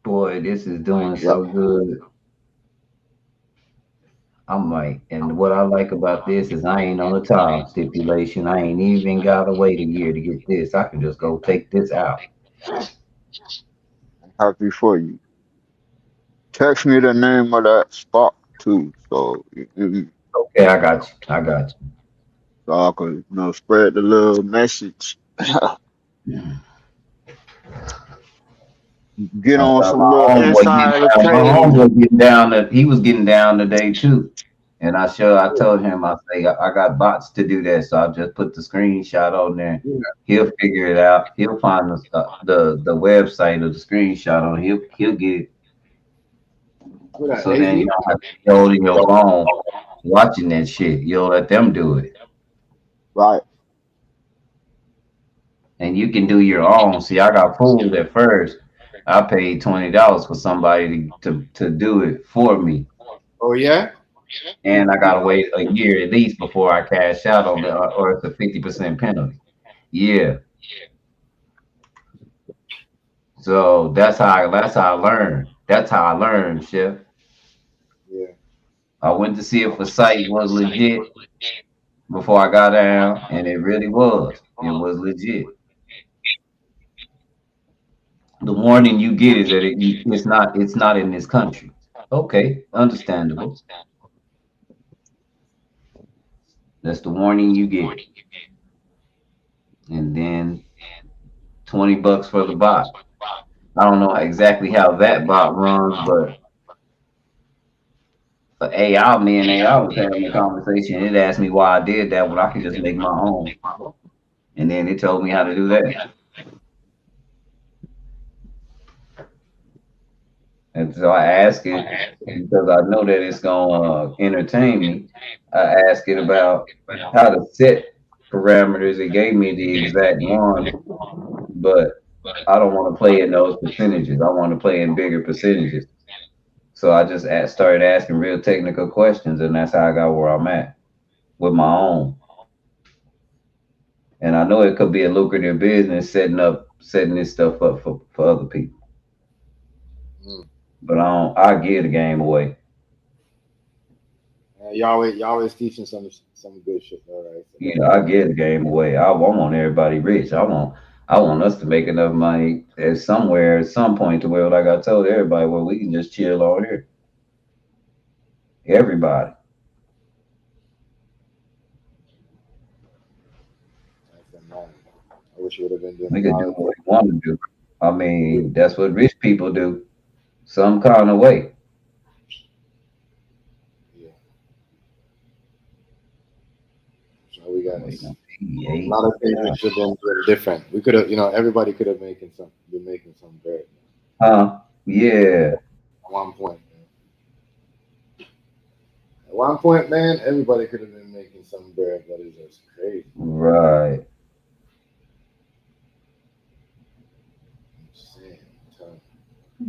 Boy, this is doing Yep. so good. I'm like, and what I like about this is I ain't on the time stipulation. I ain't even gotta wait a year to get this. I can just go take this out. Happy for you. Text me the name of that spot too, Okay, I got you. I got so I could spread the little message. you. Get I on saw some little insider my trading. homeboy getting down. He was getting down today too. And I told him, I say, I got bots to do that. So I just put the screenshot on there. Yeah. He'll figure it out. He'll find the website of the screenshot on. He'll get it. Who that? So then you AZ? don't have to be holding your phone watching that shit. You'll let them do it, Right. and you can do your own. See, I got fooled at first. I paid $20 for somebody to do it for me, Oh yeah. and I gotta wait a year at least before I cash out on it, or it's a 50% penalty. Yeah, so that's how I learned. That's how I learned, Chef. Yeah. I went to see if the site was legit before I got down, and it really was. It was legit. The warning you get is that it's not in this country. Okay, understandable. That's the warning you get, and then $20 for the bot. I don't know exactly how that bot runs, but for AI, me and AI was having a conversation. It asked me why I did that when I could just make my own, and then it told me how to do that. And so I ask it because I know that it's gonna entertain me. I ask it about how to set parameters. It gave me the exact one, but I don't want to play in those percentages. I want to play in bigger percentages. So I just started asking real technical questions, and that's how I got where I'm at with my own. And I know it could be a lucrative business setting this stuff up for other people. Mm. But I give the game away. You always teaching some good shit. All right. So You know, I give the game away. I want everybody rich. I want us to make enough money at some point to where, like I told everybody, well, we can just chill on here. Everybody. that's the man. I wish you would have been doing We a could lot do of what we want to do. I things. mean, that's what rich people do. Some kind of way. Yeah. So we got Wait, no, a 88. lot of things that should have been doing different. We could have, everybody could have been making some bread Huh? Yeah. at one point. Man. At one point, man, everybody could have been making some bread, but it's just crazy. Right. I'm saying, I'm telling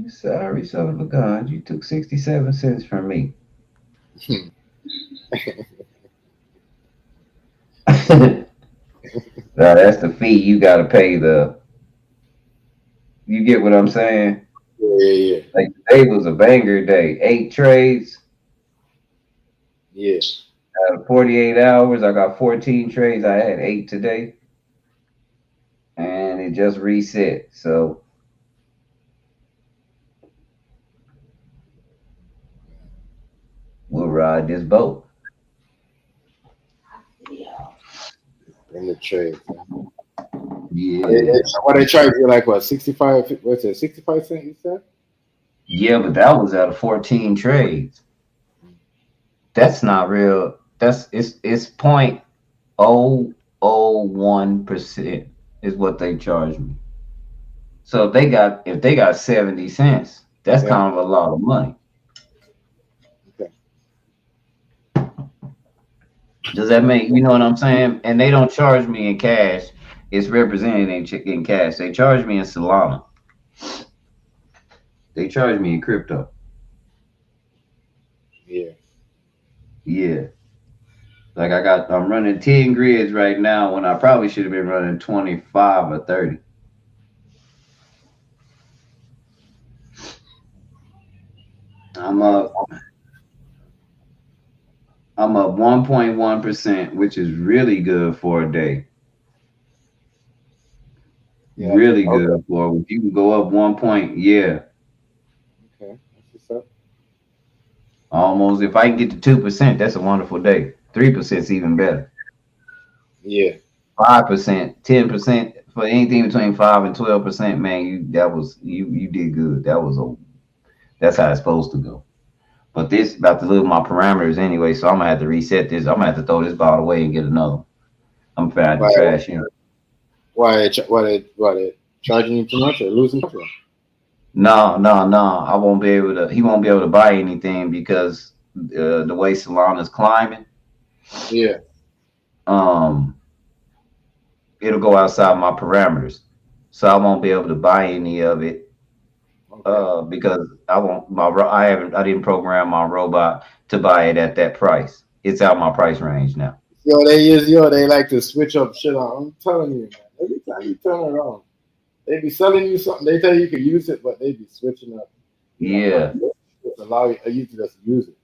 You sorry son of a gun. You took 67 cents from me. you. Now that's the fee you got to pay the. You get what I'm saying? Yeah, yeah, Like today was a banger day. 8 trades yeah. out of 48 hours. I got 14 trades. I had 8 today, and it just reset. So we'll ride this boat. In the trade. Man. Yeah. What they charge you like what 65? What's it? 65 cents? You said? Yeah, but that was out of 14 trades. That's not real. It's 0.001% is what they charge me. So if they got 70 cents, that's Yeah. kind of a lot of money. Okay. Does that make you know what I'm saying? And they don't charge me in cash. It's represented in cash. They charge me in Solana. They charge me in crypto. Yeah. Yeah. Like I'm running 10 grids right now when I probably should have been running 25 or 30. I'm up. I'm up 1.1%, which is really good for a day. Yeah. Really Okay. good for if you can go up 1 point. Yeah, Okay. That's what's up. almost. If I can get to 2%, that's a wonderful day. 3% is even better. Yeah. 5%, 10% for anything between 5 and 12%, man. You did good. That's how it's supposed to go. But this about to lose my parameters anyway, so I'm gonna have to reset this. I'm gonna have to throw this ball away and get another one. I'm gonna have to Why? trash him. Why they charging you too much or losing too much? No, no, no. I won't be able to. He won't be able to buy anything because the way Solana's climbing, Yeah. um, it'll go outside my parameters, so I won't be able to buy any of it Okay. because I didn't program my robot to buy it at that price. It's out my price range now. They like to switch up shit on. I'm telling you, man. Every time you turn it on, they be selling you something. They tell you can use it, but they be switching up. Like Yeah, just allow you to just use it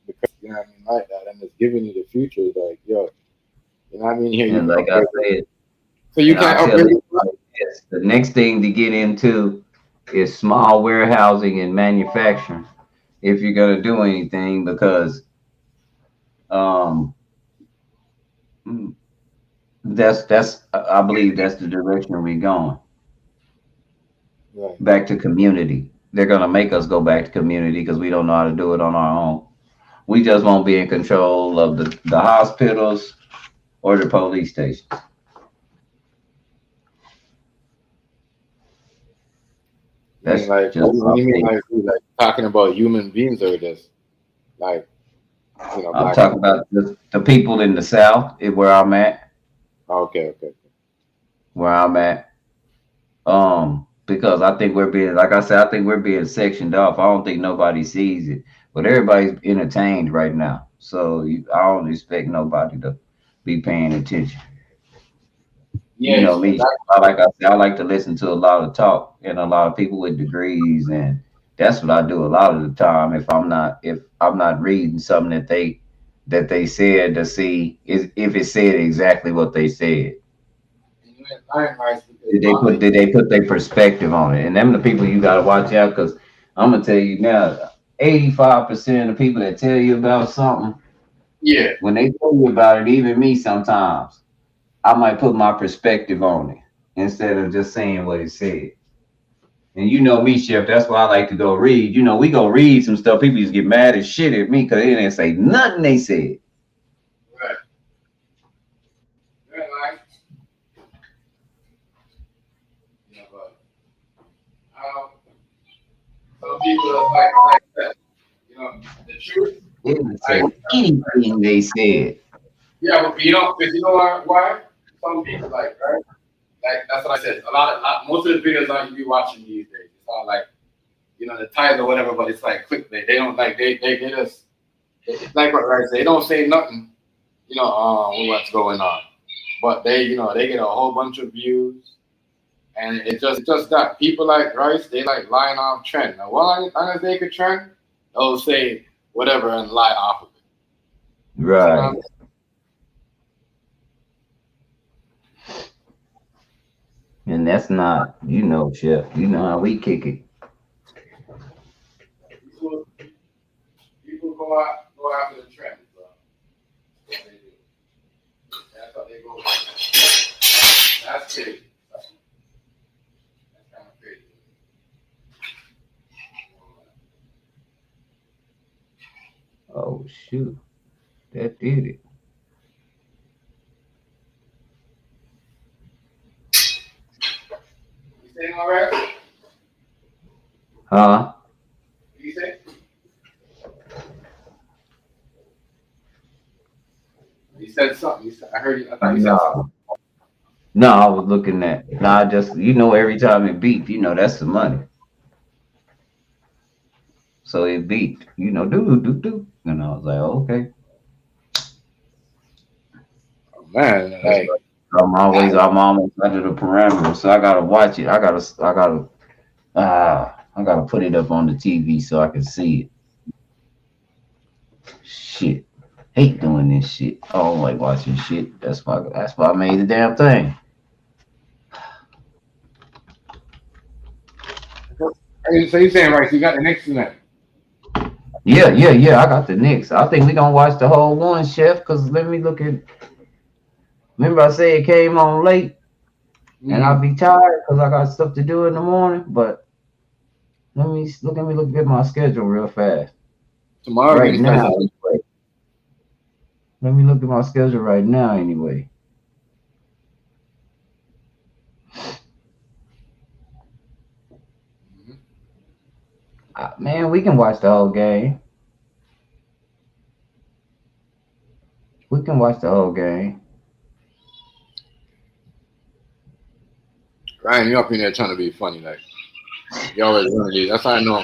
because you know what I mean, like that, and it's giving you the future. Like yo, you know what I mean? Here you and can like I upgrade. said, So you and I can't tell upgrade it, it. yes, the next thing to get into is small warehousing and manufacturing if you're gonna do anything because um mm, that's I believe that's the direction we're going. Right. Back to community. They're gonna make us go back to community because we don't know how to do it on our own. We just won't be in control of the hospitals or the police stations. You mean That's like just what my do you mean opinion. like talking about human beings or just like I'm black talking people? about the people in the South, where I'm at, Okay, okay. where I'm at. Because I think we're being, like I said, I think we're being sectioned off. I don't think nobody sees it, but everybody's entertained right now. So I don't expect nobody to be paying attention. You Yeah, know me, like I said, I like to listen to a lot of talk and a lot of people with degrees, and that's what I do a lot of the time. If I'm not reading something that they said to see is if it said exactly what they said. you ain't lying, right? Because Did they my put thing, did they put their perspective on it? And them the people you gotta watch out because I'm gonna tell you now, 85% of the people that tell you about something, yeah, when they tell you about it, even me sometimes, I might put my perspective on it instead of just saying what it said. And you know me, Chef, that's why I like to go read. You know, we go read some stuff. People just get mad as shit at me because they didn't say nothing they said. right, right, like, but um, some people are like that, the truth, They didn't like, say anything they said. yeah, but because you know why? Some people right, like that's what I said. Most of the videos that you be watching these days, it's all like, the title or whatever, but it's like clickbait. They don't like they just it's like what Rice said. They don't say nothing, what's going on, but they get a whole bunch of views, and it's just that people like Rice, they like lying off trend. Now, as long as they could trend, they'll say whatever and lie off of it. You see what I'm Right. And that's not, Chef. You know how we kick it. saying? People go after the trend, bro. That's what they do. That's what they go. That's crazy. That's kind of crazy. Oh shoot. That did it. You saying all right? Huh? You say? You said something. I heard you. I thought you said something. No. No, I was looking at nah just every time it beeped, that's the money. So it beeped, do do do. And I was like, okay. Oh, man, That's like, right. I'm always under the parameters. So I gotta watch it. I gotta put it up on the TV so I can see it. Shit. Hate doing this shit. I don't like watching shit. That's why I made the damn thing. So you're saying right? So you got the Knicks tonight. Yeah. I got the Knicks. I think we gonna watch the whole one, Chef. Cause let me look at. Remember I said it came on late, and I'll be tired because I got stuff to do in the morning. But let me look at my schedule real fast. Tomorrow Right game starts now, at anyway. Let me look at my schedule right now, anyway. Man, we can watch the whole game. We can watch the whole game. Ryan, you up in there trying to be funny, like you always want to be. That's how I know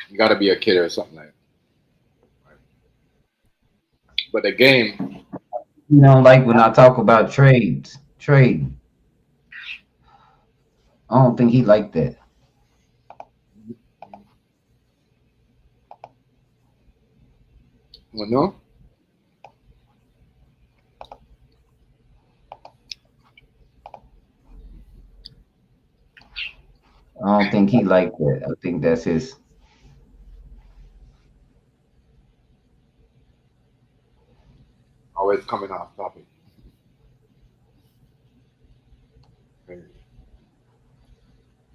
you got to be a kid or something like. That. But the game, You know, like when I talk about trading. I don't think he liked that. well, no, I don't think he liked that. I think that's his. always coming off topic. But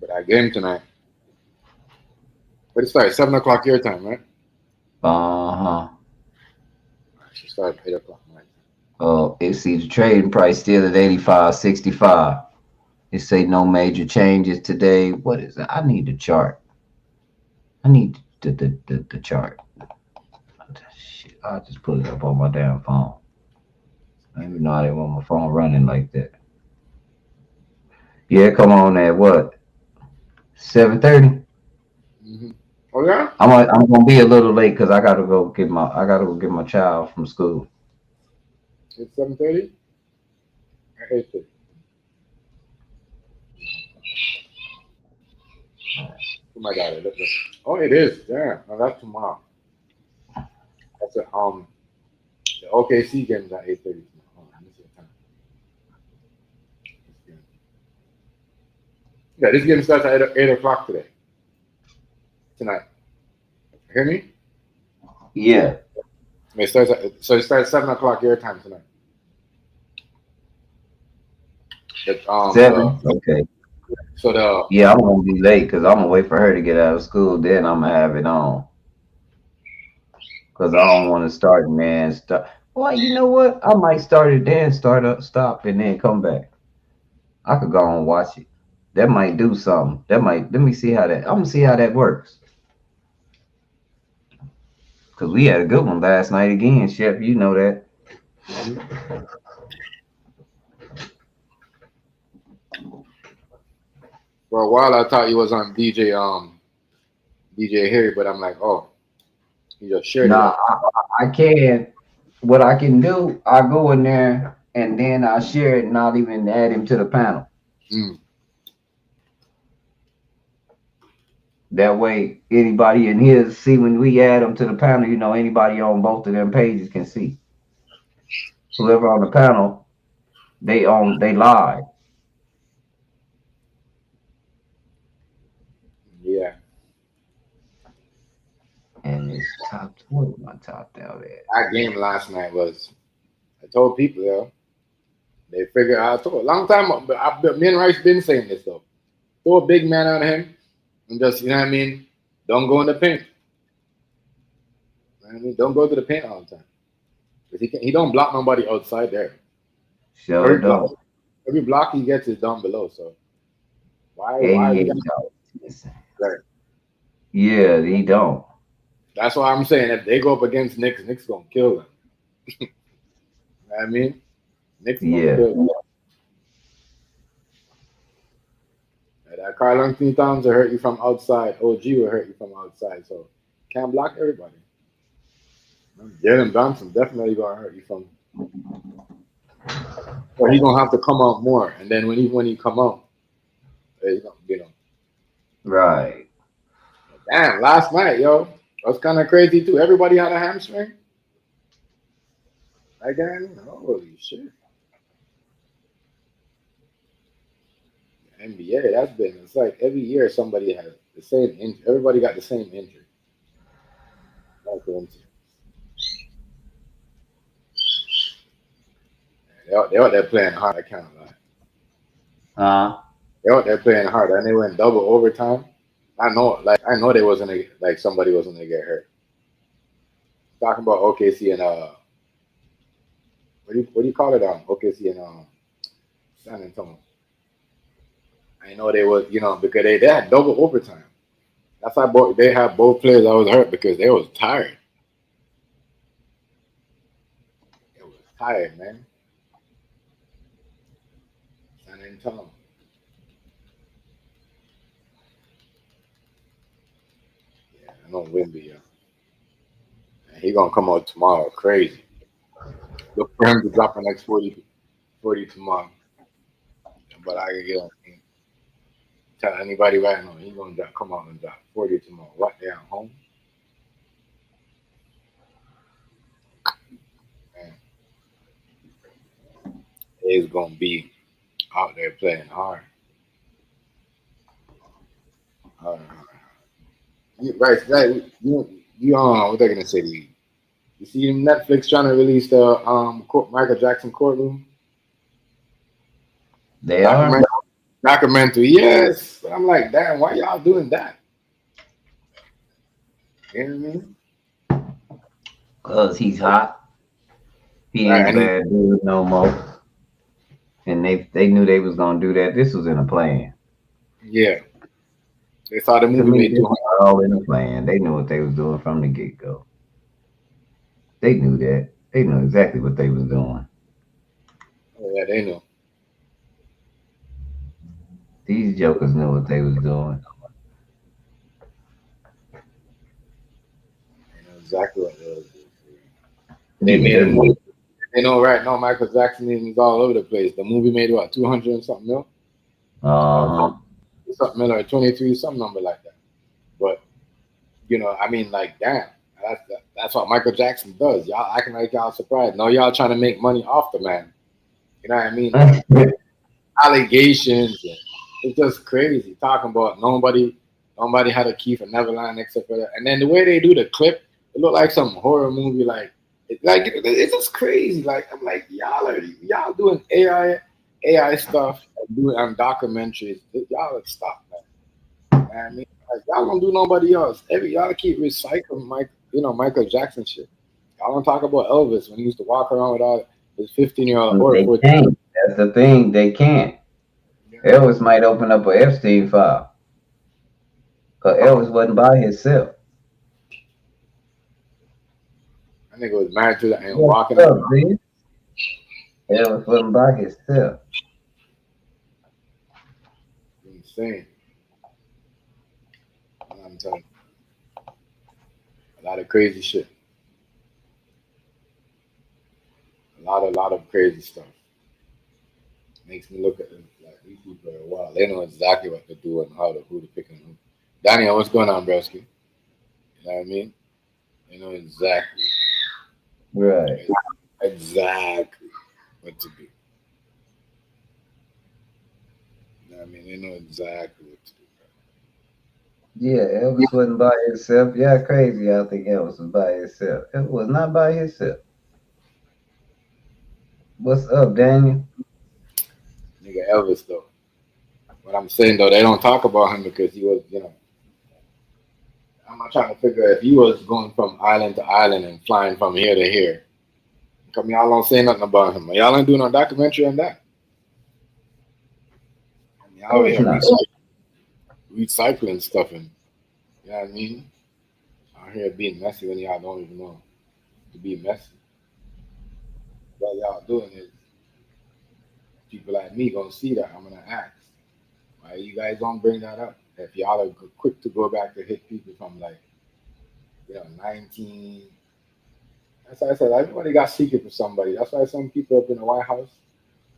that game tonight, but it started 7 o'clock your time, right? Uh-huh. She started 8 o'clock my time. Oh, it see the trading price still at 85.65. It say no major changes today. What is it? I need the chart. I need the chart. Shit, I'll just put it up on my damn phone. I don't even know how they want my phone running like that. Yeah, come on at what? 7:30. Oh yeah, I'm gonna be a little late because I gotta go get my child from school. it's 7:30 or 8:30. Oh my God! Oh, it is. Yeah, no, that's tomorrow. That's the OKC game's at 8:30 tomorrow. Hold on, let me see the time. This game. Yeah, this game starts at 8 o'clock today, tonight. Hear me? Yeah, It starts 7 o'clock your time tonight. But, 7. Okay. so the Yeah, I'm gonna be late because I'm gonna wait for her to get out of school. Then I'm gonna have it on because I don't want to start and then start. Well, you know what? I might start it then start up, stop, and then come back. I could go and watch it. That might do something. That might. Let me see how that. I'm gonna see how that works. Cause we had a good one last night again, Chef. You know that. for a while I thought he was on DJ Harry, but I'm like, oh, he just shared it Nah, up. I can. What I can do, I go in there and then I share it, and not even add him to the panel. Mm. That way, anybody in here see when we add them to the panel. Anybody on both of them pages can see. Whoever on the panel, they live. Yeah, And it's top. What is my top out at? that game last night was. I told people, yo, they figure out. I told a long time, but me and Rice been saying this though. Throw a big man on him and just, you know what I mean? Don't go in the paint. You know what I mean? Don't go to the paint all the time. Because he don't block nobody outside there. Sure Every block, don't. every block he gets is down below. So why we got 88 dollars. there? Yeah, he don't. That's why I'm saying if they go up against Knicks gonna kill them. You know what I mean? Knicks gonna Yeah. kill them. And that Karl Anthony Towns will hurt you from outside. OG will hurt you from outside. So can't block everybody. Jalen Johnson definitely gonna hurt you from. Or he's gonna have to come out more, and then when he come out, he's gonna get him. Right. Damn, last night, yo, that was kind of crazy too. Everybody had a hamstring. Again, holy shit. NBA, that's been, it's like every year somebody has the same injury. Everybody got the same injury. No coincidence. They out there playing hard. I can't lie. Uh, They out there playing hard, and they went double overtime. I know they wasn't like somebody wasn't gonna get hurt. Talking about OKC and what do you call it? OKC and San Antonio. I know they was because they had double overtime. That's why they had both players that was hurt because they was tired. They was tired, man. San Antonio. Yeah, I know Wimby. And he gonna come out tomorrow, crazy. Look for him to drop the next 40 tomorrow. But I can tell anybody right now, he gonna come out and drop 40 tomorrow. What, they at home? Man, he's gonna be out there playing hard. Hard, hard. Right. What they gonna say to you? You see Netflix trying to release the Michael Jackson courtroom they are documentary. Documentary, yes. But I'm like, damn, why y'all doing that? You know what I mean? because he's hot. He Right, ain't a and bad dude no more. And they knew they was gonna do that. This was in a plan. yeah, they saw the To movie me, made this 200. was all in a plan. They knew what they was doing from the get go. They knew that. They knew exactly what they was doing. Oh, yeah, they know. These jokers knew what they was doing. They know exactly what they was doing. They Yeah, made they a movie. knew. They know right now Michael Jackson is all over the place. The movie made what 200 and something mil, or Uh-huh. something mil, or 23, some number like that. But I mean, like, damn, that's what Michael Jackson does. Y'all acting like y'all surprised. No, y'all trying to make money off the man. You know what I mean? Allegations. And it's just crazy talking about nobody had a key for Neverland except for that. And then the way they do the clip, it looked like some horror movie. It's just crazy. Like I'm like y'all doing AI stuff and doing documentaries. Y'all would stop, man. You know what I mean, like y'all don't do nobody else. Y'all keep recycling Michael Jackson shit. Y'all don't talk about Elvis when he used to walk around with all his 15-year-old or They 14. can't. That's the thing. They can't. Elvis might open up a Epstein file. Because Elvis wasn't by himself. I think it was married to that and What's walking around. up, bitch? Elvis wasn't by himself. Insane. I'm telling you, a lot of crazy shit. A lot of crazy stuff. Makes me look at them like these people are wild. They know exactly what to do and who to pick and who. Daniel, what's going on, broski? You know what I mean? They know Right. exactly what to do. You know what I mean? They know exactly what to do. Yeah, Elvis wasn't by himself. Yeah, crazy. I think Elvis was by himself. Elvis was not by himself. What's up, Daniel? Nigga Elvis though. What I'm saying though, they don't talk about him because he was, I'm not trying to figure if he was going from island to island and flying from here to here. Come y'all don't say nothing about him. Y'all ain't doing no documentary on that. And Of y'all course here not. recycling stuff and you know what I mean? Out here being messy when y'all don't even know to be messy. What y'all doing is people like me gonna see that. I'm gonna ask. Why you guys don't bring that up? If y'all are quick to go back to hit people from like, 19. That's why I said everybody got secret for somebody. That's why some people up in the White House,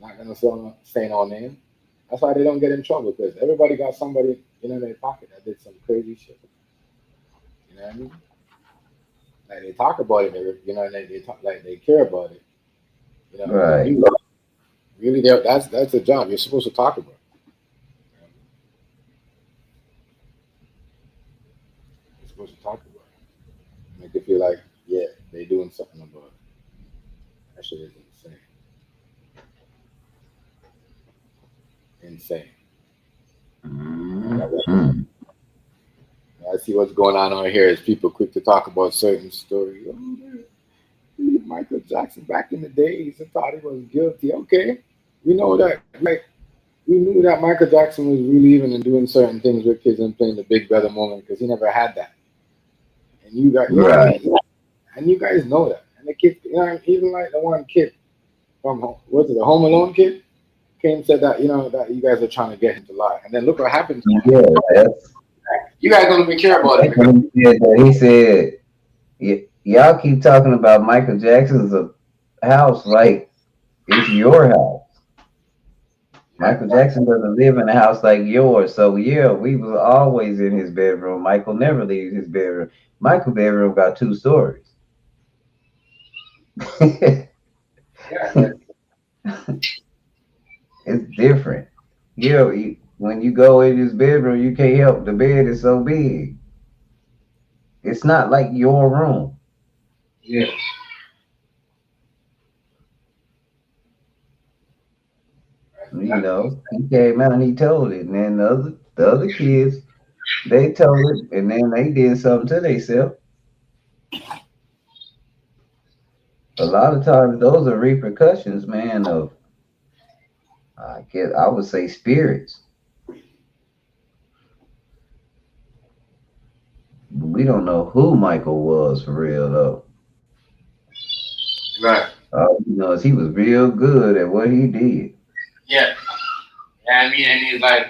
not gonna say no name. That's why they don't get in trouble because everybody got somebody in their pocket that did some crazy shit. You know what I mean? Like they talk about it, they talk like they care about it. You know, Right. really, that's a job you're supposed to talk about. You're supposed to talk about it. Make it feel like, yeah, they're doing something about it. That shit is insane. Insane. Mhm. I see what's going on over here is people quick to talk about certain stories. Oh, Michael Jackson back in the days and thought he was guilty. Okay, we know that. Like we knew that Michael Jackson was relieving and doing certain things with kids and playing the Big Brother moment because he never had that. And you got, you know what I Right. mean? And you guys know that. And the kids, you know, even like the one kid from was it the Home Alone kid came and said that you know that you guys are trying to get him to lie, and then look what happened to him. Yeah, that's You guys don't even care about it that's because when he said that. He said, y'all keep talking about Michael Jackson's house like it's your house. Michael Jackson doesn't live in a house like yours. So yeah, we was always in his bedroom. Michael never leaves his bedroom. Michael bedroom got 2 stories. It's yeah, different. Yeah, when you go in his bedroom, you can't help the bed is so big. It's not like your room. yeah. You know, he came out and he told it, and then the other kids they told it, and then they did something to themselves. A lot of times, those are repercussions, man. Of I guess I would say spirits. We don't know who Michael was for real though. Right. All we know is he was real good at what he did, Yeah. Yeah, I mean, and he's like,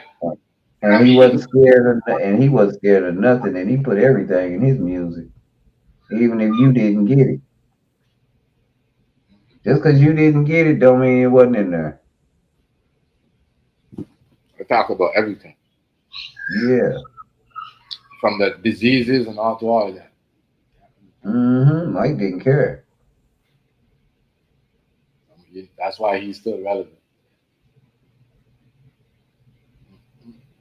and I he mean, wasn't scared of, and he wasn't scared of nothing, and he put everything in his music, even if you didn't get it. Just because you didn't get it, don't mean it wasn't in there. we talk about everything Yeah. from the diseases and all to all of that. Mike didn't care. I mean, that's why he's still relevant.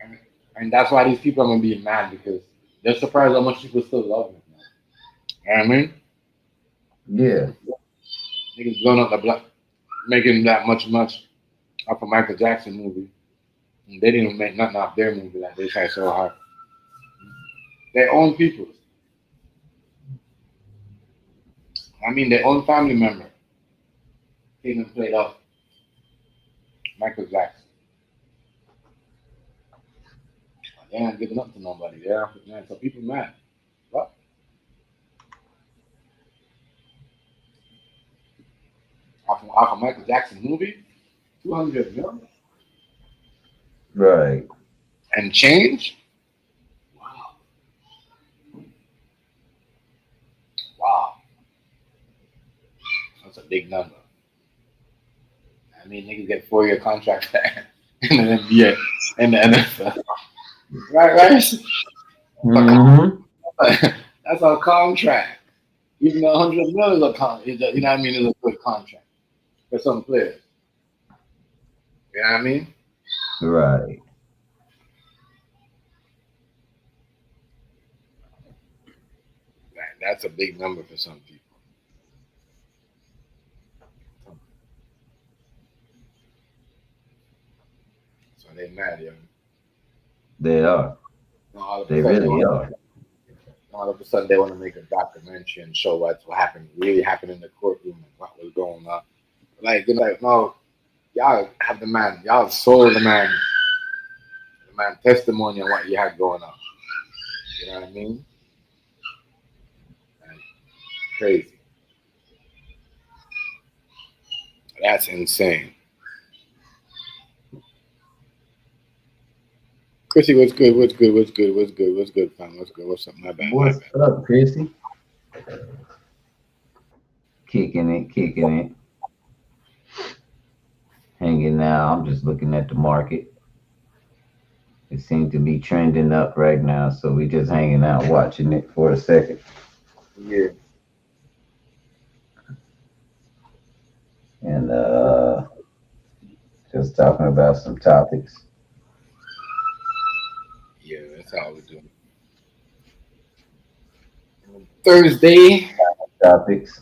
And, and that's why these people are going to be mad because they're surprised how much people still love him. You know what I mean? Yeah. Niggas blowing up the block, making that much off a Michael Jackson movie. And they didn't even make nothing off their movie like they tried so hard. Their own people. I mean, their own family member came and played off Michael Jackson. They ain't giving up to nobody. They're man, so people mad. What? Off a Michael Jackson movie? 200 million? Right. And change? Wow. Wow. That's a big number. I mean, niggas get 4-year contracts in the NBA and the NFL. Right, right? Mm-hmm. That's a contract. Even 100 million is a you know what I mean, is a good contract for some players. You know what I mean? Right. Like, that's a big number for some people. So they mad, yo. They are. Now all of a They sudden they really want are. all of a sudden they want to make a documentary and show what happened really happened in the courtroom and what was going on. Like, you know, like no, y'all have the man, y'all sold the man testimony on what you had going on. You know what I mean? Like, crazy. That's insane. Chrissy, what's good? What's good? What's good? What's good? What's good, fam? What's good? What's up? My bad. My What's bad. up, Chrissy? Kicking it, hanging out. I'm just looking at the market. It seems to be trending up right now, so we just hanging out, watching it for a second. Yeah. and just talking about some topics. Yeah, that's how we do. Thursday, Topics.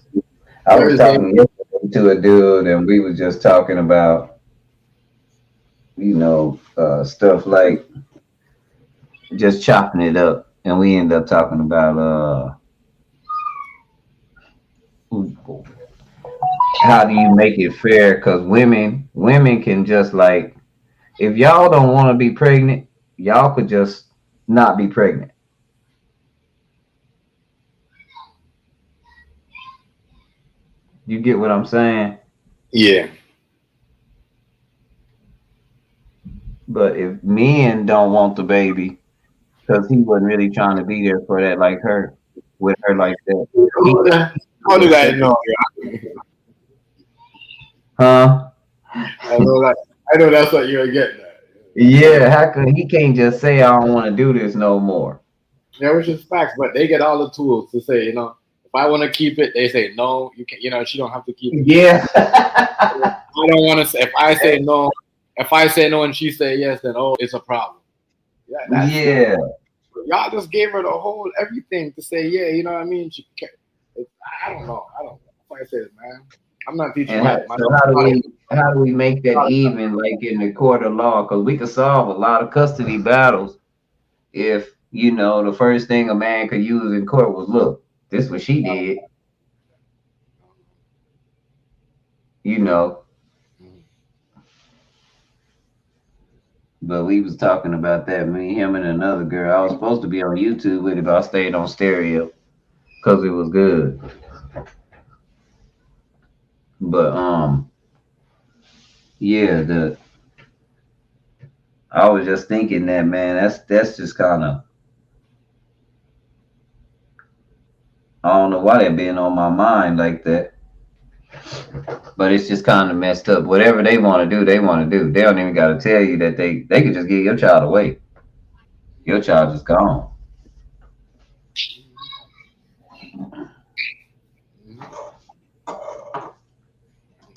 I was Thursday. talking yesterday to a dude, and we was just talking about stuff like just chopping it up, and we end up talking about how do you make it fair? Because women can just like, if y'all don't want to be pregnant, y'all could just not be pregnant. You get what I'm saying? Yeah, But if men don't want the baby because he wasn't really trying to be there for that, like her, with her like that, he how do I know? huh? I know that. I know that's what you're getting at. Yeah, how come he can't just say I don't want to do this no more? Yeah, which is facts, but they get all the tools to say, if I want to keep it, they say no, you can. She don't have to keep it. Yeah. I don't want to say. If I say no and she say yes, then it's a problem. Yeah, that's Yeah. y'all just gave her the whole everything to say yeah. You know what I mean? I don't know. I don't know. Like I said, man, I'm not teaching And so how do we make that even like in the court of law? Because we could solve a lot of custody battles if the first thing a man could use in court was, look, this what she did. you know. But we was talking about that, me, him, and another girl. I was supposed to be on YouTube with it, but I stayed on stereo because it was good. But yeah, I was just thinking that, man, that's just kind of, I don't know why that been on my mind like that, but it's just kind of messed up. Whatever they want to do, they want to do. They don't even got to tell you that they could just give your child away. Your child is gone.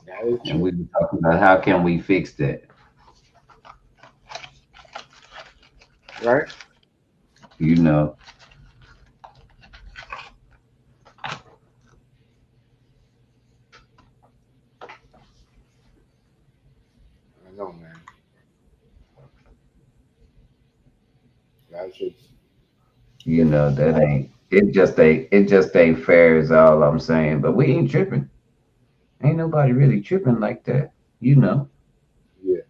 That is And true. we were talking about how can we fix that. Right? You know, I know, man. That's just that ain't it just ain't fair is all I'm saying. But we ain't tripping. Ain't nobody really tripping like that, you know. yeah.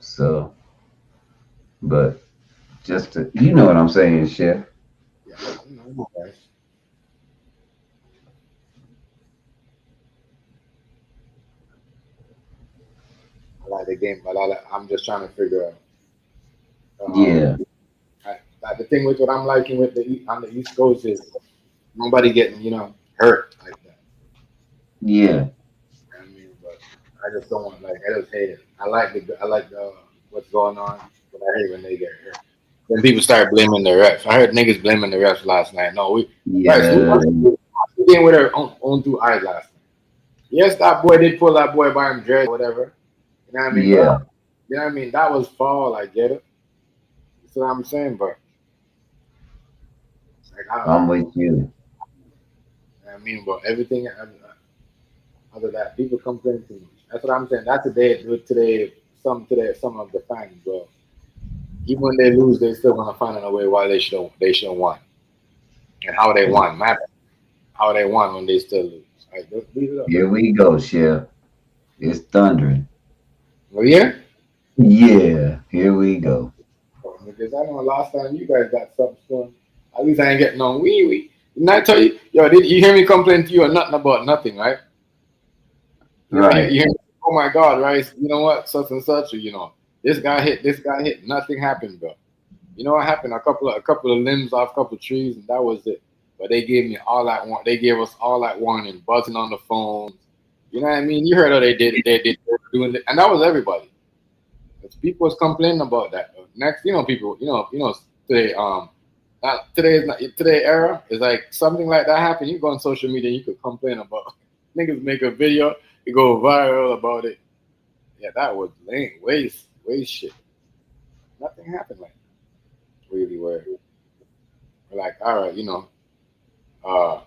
So, but just to, you know what I'm saying, Chef. Yeah. I know, guys. I like the game, but I'm just trying to figure out. Yeah, Like the thing with what I'm liking with on the East Coast is nobody getting hurt like that. yeah, I mean, but I just don't want I just hate it. I like the what's going on, but I hate when they get hurt. When people start blaming the refs. I heard niggas blaming the refs last night. No, guys, we yeah, watched the game with our own two eyes last night. Yes, that boy did pull that boy by him dread, whatever. You know what I mean? But yeah. you know what I mean? That was fall. I get it. That's what I'm saying. But I don't I'm know. with you. I mean, but everything other that people complain too much. That's what I'm saying. That's today. Some of the fans, bro. Even when they lose, they still gonna find a way why they should won and how they won. Matter how they won when they still lose. Like, just leave it up. Here we go, Chef. It's thundering. Well, yeah. Yeah, here we go. Because I know last time you guys got something going. At least I ain't getting no wee wee. Didn't I tell you? Yo, did you hear me complain to you or nothing about nothing, right? You Right. hear me, oh my God, right? You know what? Such and such, or this guy hit, nothing happened, bro. You know what happened? A couple of limbs off a couple of trees, and that was it. But they gave me all that one. They gave us all that warning, buzzing on the phones. You know what I mean? You heard how they were doing it, and that was everybody. Because people was complaining about that. Next, people, say today era is like something like that happen. You go on social media, you could complain about niggas make a video, you go viral about it. Yeah, that was lame, waste shit. Nothing happened like that, really. Where we're like, all right, uh,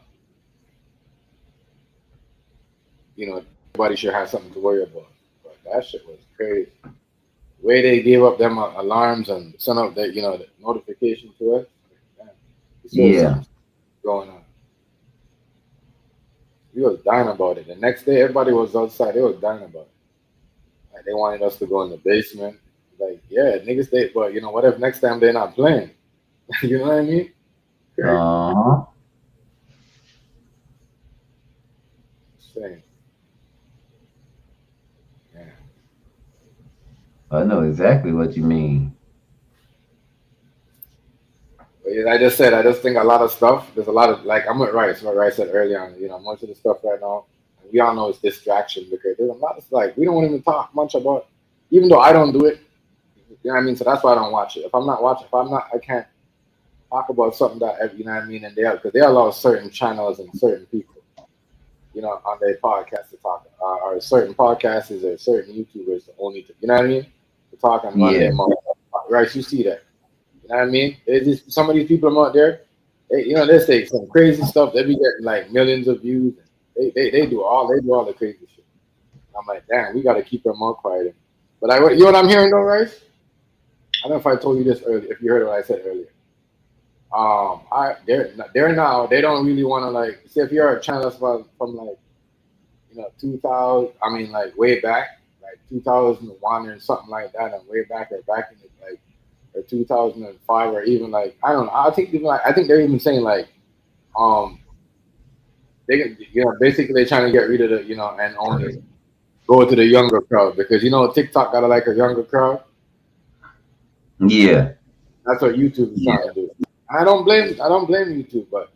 everybody should have something to worry about. But that shit was crazy. The way they gave up them alarms and sent out the notification to us. Damn, this was Yeah. something going on. We was dying about it. The next day, everybody was outside. They was dying about it. Like they wanted us to go in the basement. Like, yeah, niggas, but what if next time they're not playing? You know what I mean? Crazy. Uh-huh. Same. Yeah. I know exactly what you mean. But yeah, I just think a lot of stuff. There's a lot of like I'm with Rice. What Rice said earlier on. Most of the stuff right now, we all know it's distraction because there's a lot of like we don't even talk much about. Even though I don't do it, you know what I mean. So that's why I don't watch it. If I'm not watching, I can't talk about something that you know what I mean. And because they allow certain channels and certain people, on their podcast to talk, or certain podcasters or certain YouTubers to only, you know what I mean, to talk and run Yeah. their mouth. Right? You see that. You know what I mean? There's just some of these people out there, they say some crazy stuff. They be getting like millions of views. They do all the crazy shit. I'm like, damn, we gotta keep our mouth quiet. But you know what I'm hearing though, Rice? I don't know if I told you this earlier. If you heard what I said earlier, they're now they don't really want to like say if you're a channel from like 2000. I mean like way back like 2001 or something like that, and way back or back in the, like or 2005 or even like I don't know. I think they're even saying like they basically they're trying to get rid of the and only go to the younger crowd because TikTok got like a younger crowd. Yeah. That's what YouTube is trying to do. I don't blame YouTube, but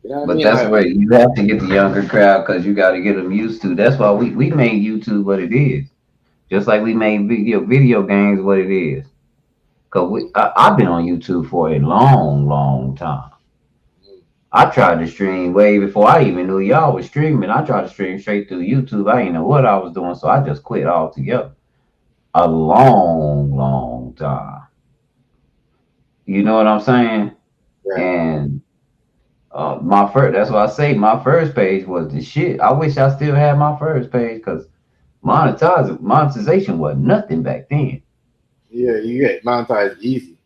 you know what I But mean. that's where you have to get the younger crowd because you got to get them used to. That's why we made YouTube what it is. Just like we made video games what it is. Because I've been on YouTube for a long, long time. I tried to stream way before I even knew y'all was streaming. I tried to stream straight through YouTube. I didn't know what I was doing, so I just quit altogether. A long, long time. You know what I'm saying? Right. And that's why I say my first page was the shit. I wish I still had my first page because monetization was nothing back then. Yeah, you get monetized easy.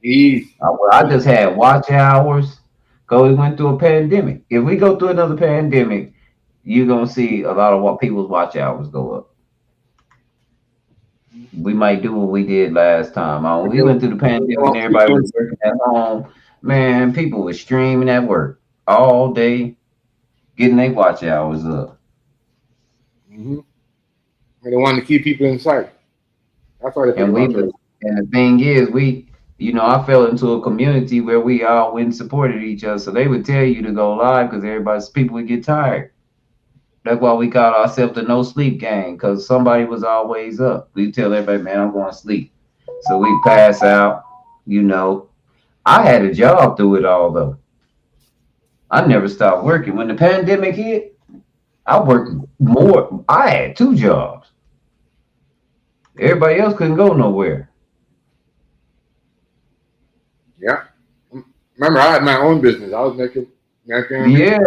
Easy. I just had watch hours. Because we went through a pandemic. If we go through another pandemic, you're gonna see a lot of what people's watch hours go up. We might do what we did last time. We went through the pandemic and everybody was working at home. Man, people were streaming at work all day, getting their watch hours up. Mm-hmm. And they wanted to keep people inside. That's why they And the thing is, I fell into a community where we all went and supported each other. So they would tell you to go live because people would get tired. That's why we called ourselves the no sleep gang, because somebody was always up. We tell everybody, man, I'm going to sleep. So we pass out, I had a job through it all though. I never stopped working. When the pandemic hit, I worked more. I had 2 jobs. Everybody else couldn't go nowhere. Yeah. Remember, I had my own business. I was making. Yeah.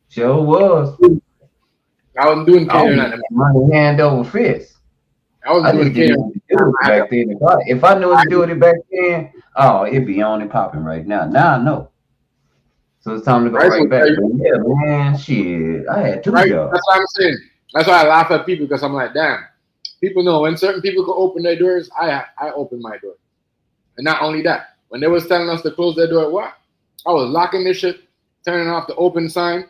Sure was. I wasn't doing catering. Money hand over fist. I wasn't doing catering back then. If I knew what to do with it back then, it'd be on and popping right now. Now I know. So it's time to go right back. Yeah, man, shit. I had 2 jobs. That's what I'm saying. That's why I laugh at people because I'm like, damn. People know when certain people can open their doors, I open my door. And not only that, when they was telling us to close their door, what? I was locking this shit, turning off the open sign.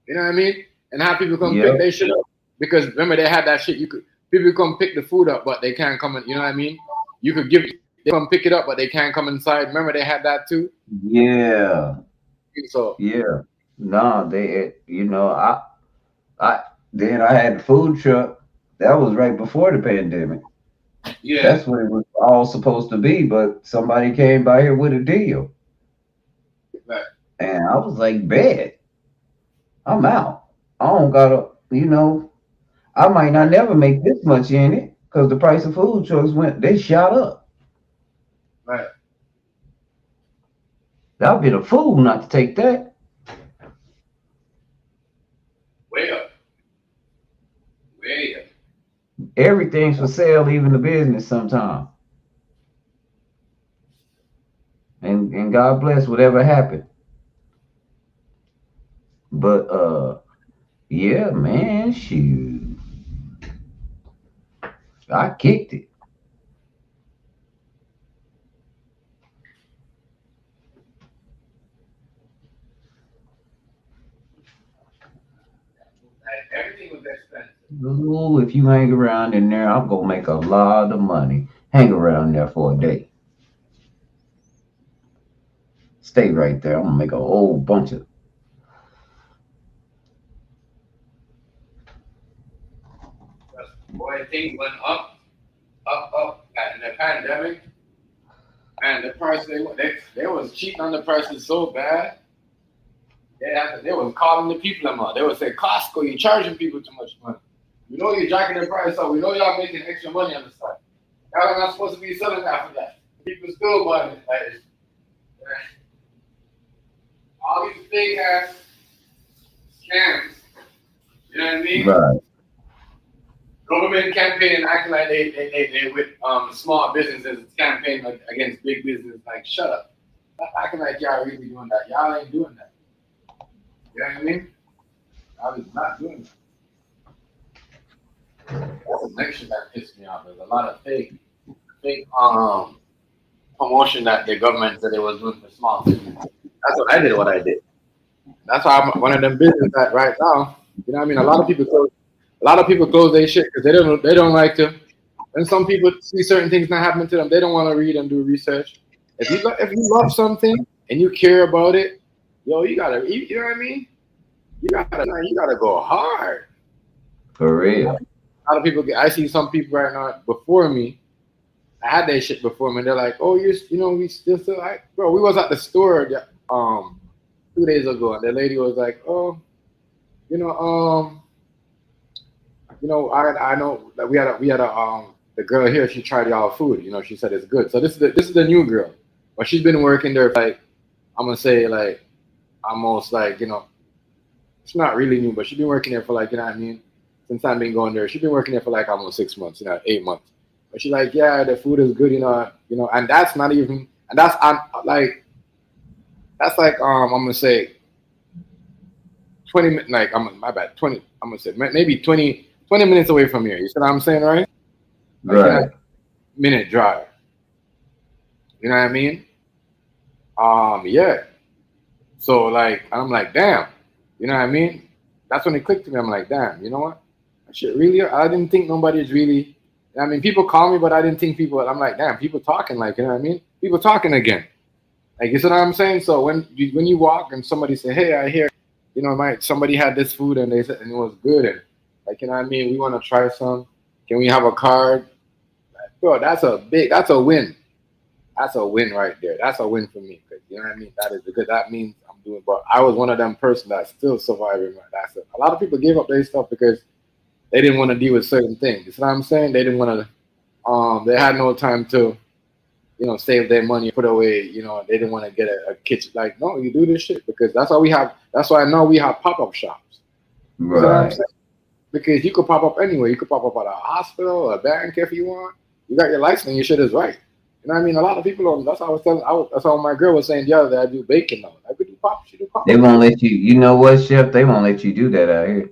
You know what I mean? And have people come pick their shit up. Because remember, they had that shit. People come pick the food up, but they can't come in. You know what I mean? They come pick it up, but they can't come inside. Remember, they had that too? Yeah. So yeah. No, then I had the food truck. That was right before the pandemic. Yeah. That's what it was all supposed to be, but somebody came by here with a deal. Right. And I was like, bet, I'm out. I don't gotta, I might not Right. never make this much in it because the price of food trucks they shot up. Right. I'd be a fool not to take that. Way up. Way up. Everything's for sale, even the business sometimes. And God bless whatever happened. But yeah, man, shoot. I kicked it. Like everything was expensive. Ooh, if you hang around in there, I'm gonna make a lot of money. Hang around there for a day. Stay right there. I'm gonna make a whole bunch of. Boy, things went up, and in the pandemic, and the price they was cheating on the prices so bad. They was calling the people them out. They would say, Costco, you charging people too much money. You know you're jacking the price up. We know y'all making extra money on the side. Y'all are not supposed to be selling that for that. People still buying it. Like, all these big ass scams. You know what I mean? Right. Government campaign acting like they with small businesses campaign against big business. Like, shut up. Stop acting like y'all really doing that. Y'all ain't doing that. You know what I mean? I was not doing that. That's the next shit that pissed me off. There's a lot of fake promotion that the government said they was doing for small business. That's what I did. What I did. That's why I'm one of them business that right now. You know what I mean? A lot of people close their shit because they don't like to. And some people see certain things not happening to them. They don't want to read and do research. If you love something and you care about it, yo, you know what I mean? You gotta go hard. For real. A lot of people I see some people right now before me. I had that shit before me. And they're like, oh, we still like, bro. We was at the store 2 days ago, and the lady was like, oh, you know, I know that we had a the girl here. She tried y'all food. You know, she said it's good. So this is the new girl, but she's been working there for like I'm gonna say like almost like she's not really new, but she's been working there for like what I mean since I've been going there. She's been working there for like almost 6 months, 8 months. But she's like, yeah, the food is good, and that's not even and that's like I'm gonna say 20 like my bad 20 I'm gonna say maybe 20 minutes away from here. You see what I'm saying, right? Like Right. minute drive. You know what I mean? Yeah. So like I'm like, damn. You know what I mean? That's when it clicked to me. I'm like, damn. You know what? That shit really. I didn't think nobody's really. I mean, people call me, but I didn't think people. I'm like, damn. People talking like, you know what I mean? People talking again. Like, you see what I'm saying? So when you walk and somebody say, hey, I hear, somebody had this food and they said and it was good and like, you know what I mean? We want to try some. Can we have a card? Bro, that's a win. That's a win right there. That's a win for me. Cause you know what I mean? That is because that means I'm doing. But I was one of them person that's still surviving. That's it. A lot of people gave up their stuff because they didn't want to deal with certain things. You know what I'm saying? They didn't want to. They had no time to, save their money, put away. They didn't want to get a kitchen. Like, no, you do this shit because that's why we have. That's why I know we have pop up shops. You know what I'm Right. saying? Because you could pop up anywhere. You could pop up at a hospital, a bank if you want. You got your license, your shit is right. You know what I mean? A lot of people don't. That's how I was telling. That's how my girl was saying the other day. I do baking now. I could do pop. She do pop They up. won't let you. You know what, Chef? They won't let you do that out here.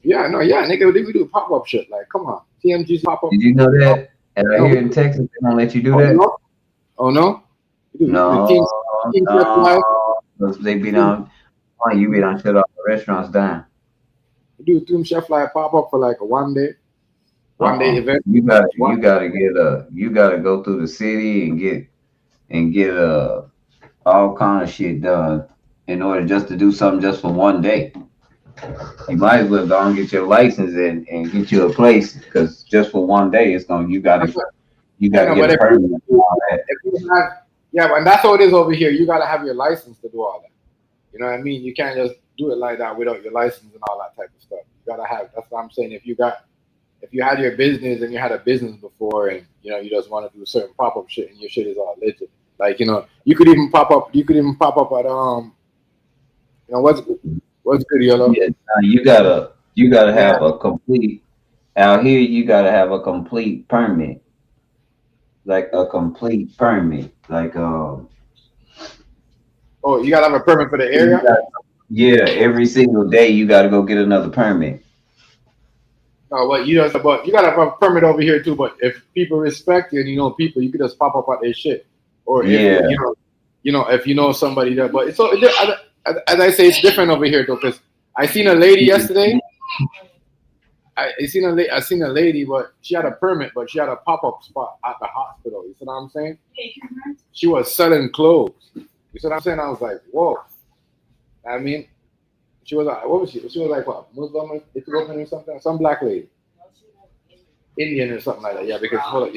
Yeah, no, yeah, nigga, they do pop up shit. Like, come on, TMG's pop up. Did you know that? And out No, here in Texas, they won't let you do oh that. no, oh no. You do the No, team chef no. life. 'Cause they be You down. Why you be done shut off the restaurants down? do team chef life pop up for like a one day event. You One, gotta you gotta go through the city and get all kind of shit done in order just to do something just for one day. You might as well go and get your license and get you a place because just for one day it's gonna That's what, you I gotta know, get but a permit and all that. if you have, yeah, and that's how it is over here. You gotta have your license to do all that. You know what I mean? You can't just do it like that without your license and all that type of stuff. You gotta have. That's what I'm saying. If you had your business and you had a business before, and you just want to do certain pop up shit, and your shit is all legit. Like you could even pop up. You could even pop up at what's good, yellow. Yeah, you gotta Yeah. have a complete out here. You gotta have a complete permit, like a complete permit, like Oh, you gotta have a permit for the you area. got- yeah. Every single day you gotta go get another permit. No, but you gotta have a permit over here too. But if people respect you and you know people, you could just pop up at their shit. Or if Yeah, if you know somebody there. But as I say, it's different over here though. Because I seen a lady yesterday. I seen a lady, but she had a permit, but she had a pop up spot at the hospital. You see what I'm saying? She was selling clothes. You see what I'm saying? I was like, whoa. I mean, she was like, what was she? She was like what? Muslim, Ethiopian or something? Some black lady, Indian or something like that. Yeah, because hold on.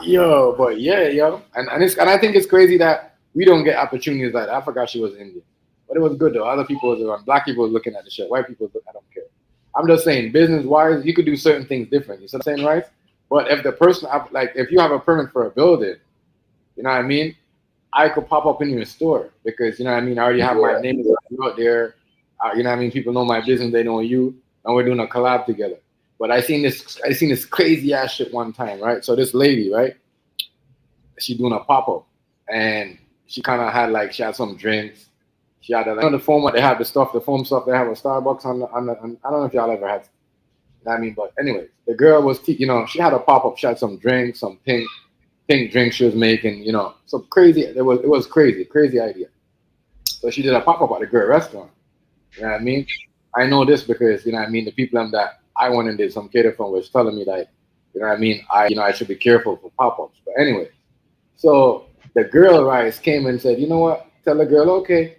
Yo, but yeah, yo, and I think it's crazy that we don't get opportunities like that. I forgot she was Indian, but it was good though. Other people was around. Black people was looking at the shit. White people, I don't care. I'm just saying, business wise, you could do certain things different. You see what I'm saying, right? But if the person, like, if you have a permit for a building, you know what I mean? I could pop up in your store because you know what I mean. I already have my yeah, name out there. You know what I mean. People know my business. They know you, and we're doing a collab together. But I seen this crazy ass shit one time, right? So this lady, right? She doing a pop up, and she kind of had like she had some drinks. She had the foam. What they have the foam stuff they have at Starbucks on I don't know if y'all ever had. You know what I mean, but anyways, the girl was she had a pop up. She had some drinks, some pink drink she was making. Some crazy. It was crazy idea. So she did a pop up at the girl restaurant. You know what I mean? I know this because you know what I mean. The people that I went and did some cater from was telling me like, you know what I mean. I should be careful for pop ups. But anyway, so the girl Rice came and said, you know what? Tell the girl, okay,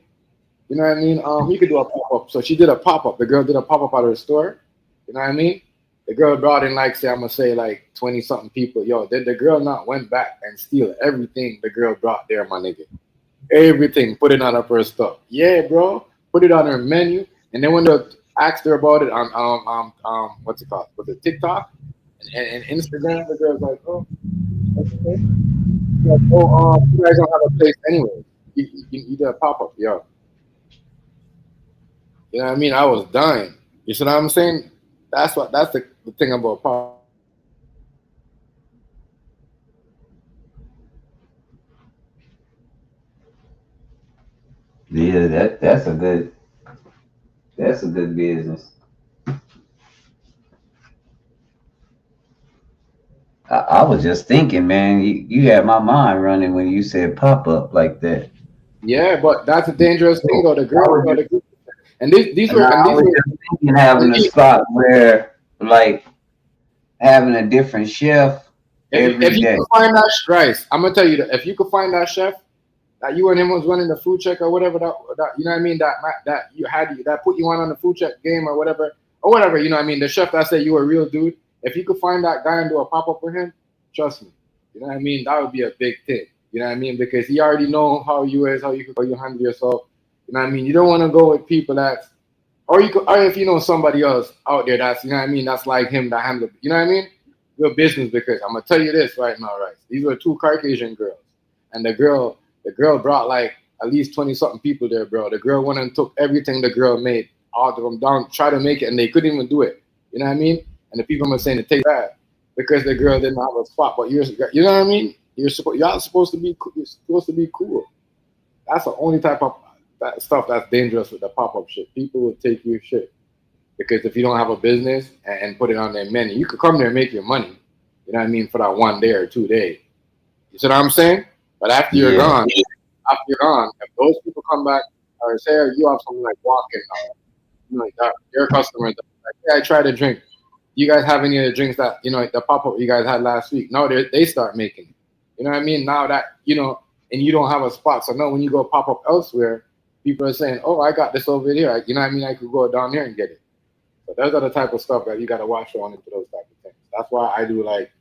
you know what I mean? You could do a pop up. So she did a pop up. The girl did a pop up at her store. You know what I mean? The girl brought in like say I'm gonna say like 20 something people. Yo, did the girl not went back and steal everything the girl brought there, my nigga? Everything, put it on her stuff. Yeah, bro. Put it on her menu. And then when they asked her about it on what's it called? Was it TikTok and Instagram? The girl's like, oh, okay. Like, oh, you guys don't have a place anyway. You did a pop up, yo. You know what I mean? I was dying. You see what I'm saying? That's the thing about pop. yeah. That's a good business. I was just thinking, man. You had my mind running when you said pop up like that. Yeah, but that's a dangerous thing So though. I was just And these and were I was just thinking having a spot where like having a different chef if every you day. could find that rice, I'm gonna tell you that if you could find that chef that you and him was running the food check or whatever that you know what I mean that you had that put you on the food check game or whatever you know what I mean the chef that said you were a real dude. If you could find that guy and do a pop up with him, trust me, you know what I mean, that would be a big thing. You know what I mean, because he already know how you is, how you handle yourself. You know what I mean. You don't want to go with people that, or if you know somebody else out there that's you know what I mean that's like him that handle you know what I mean your business. Because I'm gonna tell you this right now, right? These were two Caucasian girls, and the girl brought like at least 20 something people there, bro. The girl went and took everything the girl made, all of them down, try to make it, and they couldn't even do it. You know what I mean? And the people were saying it tastes bad because the girl didn't have a spot. But you know what I mean? Y'all supposed to be you're supposed to be cool. That's the only type of that stuff that's dangerous with the pop up shit. People will take your shit because if you don't have a business and put it on their menu, you could come there and make your money. You know what I mean for that 1 day or 2 day. You see what I'm saying? But Yeah, after you're gone, if those people come back or say you have something like walking, like that, your customers like, yeah, I tried a drink. You guys have any of the drinks that the pop up you guys had last week? No, they start making it. You know what I mean? Now that and you don't have a spot, so now when you go pop up elsewhere, people are saying, "Oh, I got this over here." You know what I mean? I could go down here and get it. So those are the type of stuff that you got to watch on into those type of things. That's why I do like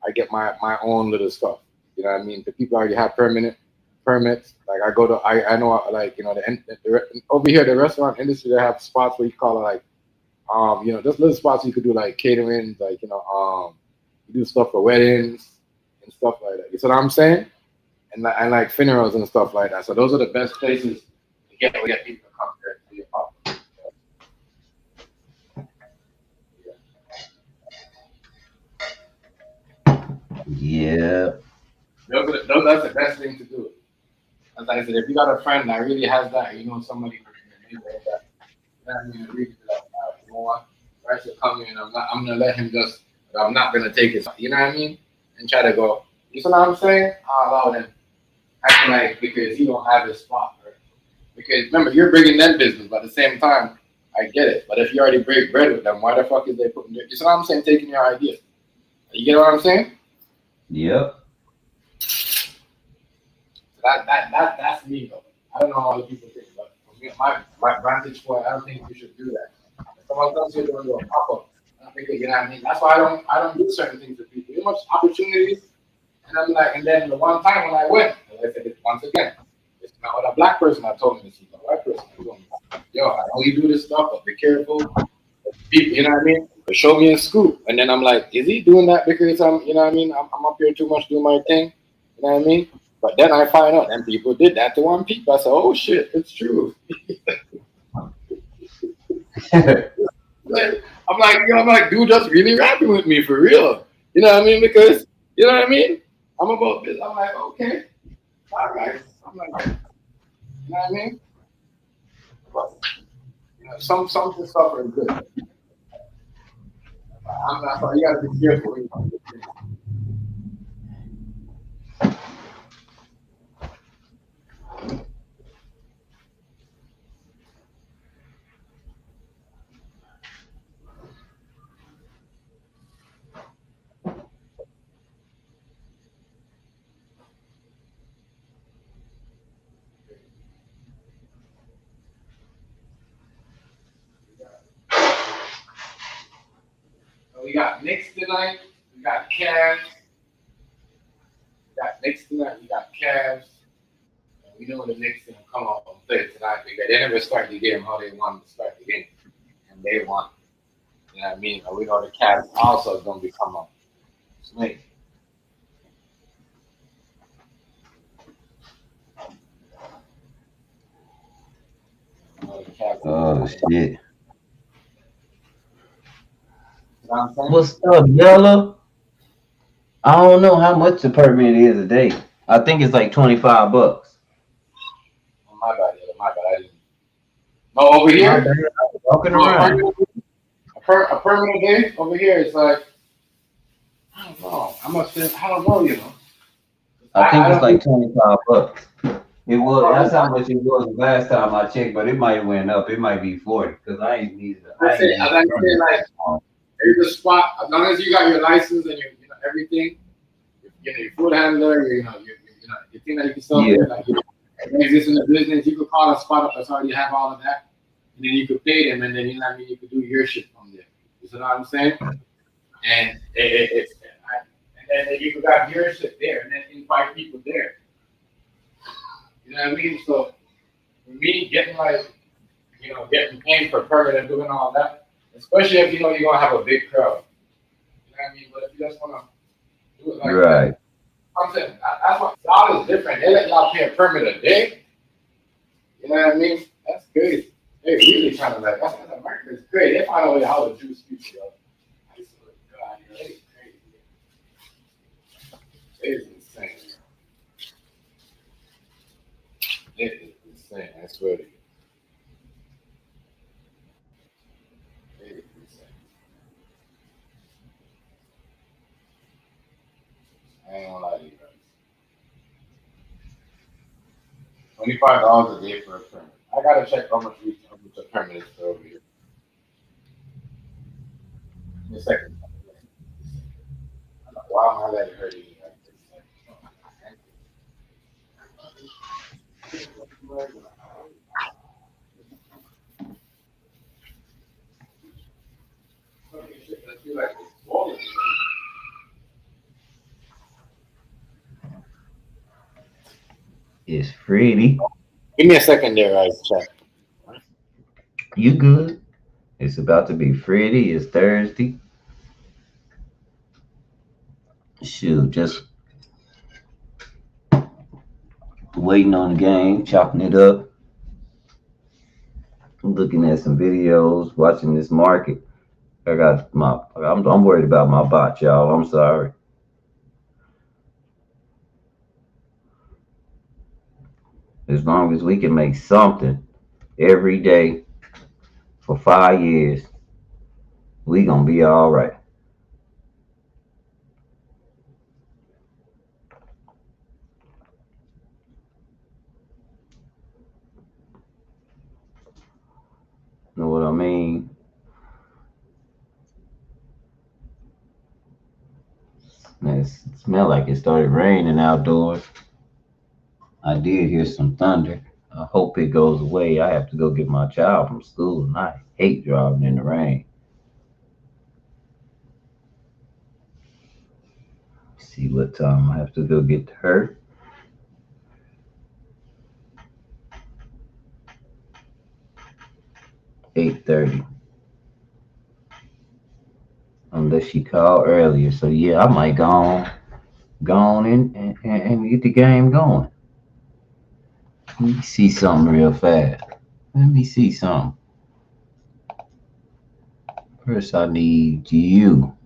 I get my own little stuff. You know what I mean? The people already have permits. Like I go to I know like over here the restaurant industry they have spots where you call it like just little spots you could do like catering, like you do stuff for weddings and stuff like that. You see what I'm saying? And like funerals and stuff like that. So those are the best places to get people to come there to your pop. Yeah. That's the best thing to do. As I said, if you got a friend that really has that, somebody like that, then you really be like, you know what? I should come in. I'm gonna let him just. I'm not gonna take it. You know what I mean? And try to go. You see what I'm saying? I'll allow them acting like because he don't have his spot. Right? Because remember, you're bringing them business, but at the same time, I get it. But if you already break bread with them, why the fuck is they putting? You see what I'm saying? Taking your ideas. You get what I'm saying? Yep. That's me though. I don't know how other people think, but for me, my vantage point, I don't think we should do that. If someone comes here to do a pop up, I think you know what I mean. That's why I don't do certain things to people. Too much opportunities, and I'm like, and then the one time when I went, like I said it once again, it's not what a black person I told me this, it's a white person I told me, yo, I know you do this stuff, but be careful. People, you know what I mean? They show me a scoop, and then I'm like, is he doing that because you know what I mean? I'm up here too much doing my thing, you know what I mean? But then I find out, and people did that to one people. I said, "Oh shit, it's true." I'm like, dude, just really rapping with me for real. You know what I mean? Because you know what I mean. I'm about this. I'm like, okay, all right. I'm like, you know what I mean? But some stuff are good. I'm not. So you got to be careful. So we got Knicks tonight. We got Cavs. We got Knicks tonight. We got Cavs. And we know the Knicks gonna come up and play tonight because they never start the game how they want to start the game, and they won. You know what I mean? And we know the Cavs also gonna become a snake. You know the Cavs. Oh shit. You know what I'm saying? What's up, Yellow? I don't know how much the permit is a day. I think it's like $25. Oh, my bad, yeah, my bad. I didn't. No, over My here, bad. I was walking no, around. a permanent day over here is like I don't know. I must say I don't know. I think I it's don't. like $25. It was that's how much it was last time I checked, but it might have went up. It might be 40 because I ain't As need I a say, permit. like there's a spot as long as you got your license and your everything. Your food handler, your thing that you can sell, Yeah. like you exist in the business, you could call a spot up that's already have all of that, and then you could pay them, and then you know what I mean, you could do your shit from there. You see what I'm saying? And and then you could have your shit there, and then invite people there. You know what I mean? So for me, getting getting paid for permit and doing all that, especially if you're gonna have a big crowd. You know what I mean? But if you just wanna do it like that. Right. I'm saying that's what y'all is different. They let y'all pay a permit a day. You know what I mean? That's crazy. They really trying to like that's America's crazy. They find a way how to juice people. Yo. I swear to God, yo, they crazy. It is insane. It is insane. I swear to you. It is insane. I ain't gonna lie to you guys. $25 a day for a permit. I gotta check how much a permit is for over here. In a second. Why am I letting her eat like this? feel like it's swollen. It's Freddie. Give me a second there, I check. You good? It's about to be Freddie. It's Thursday. Shoot, just waiting on the game, chopping it up, looking at some videos, watching this market. I'm worried about my bot, y'all. I'm sorry. As long as we can make something every day for 5 years, we gonna be all right. Know what I mean? It smell like it started raining outdoors. I did hear some thunder. I hope it goes away. I have to go get my child from school, and I hate driving in the rain. See what time I have to go get her. 8:30. Unless she called earlier. So yeah, I might go on and get the game going. Let me see something real fast. Let me see something. First I need you.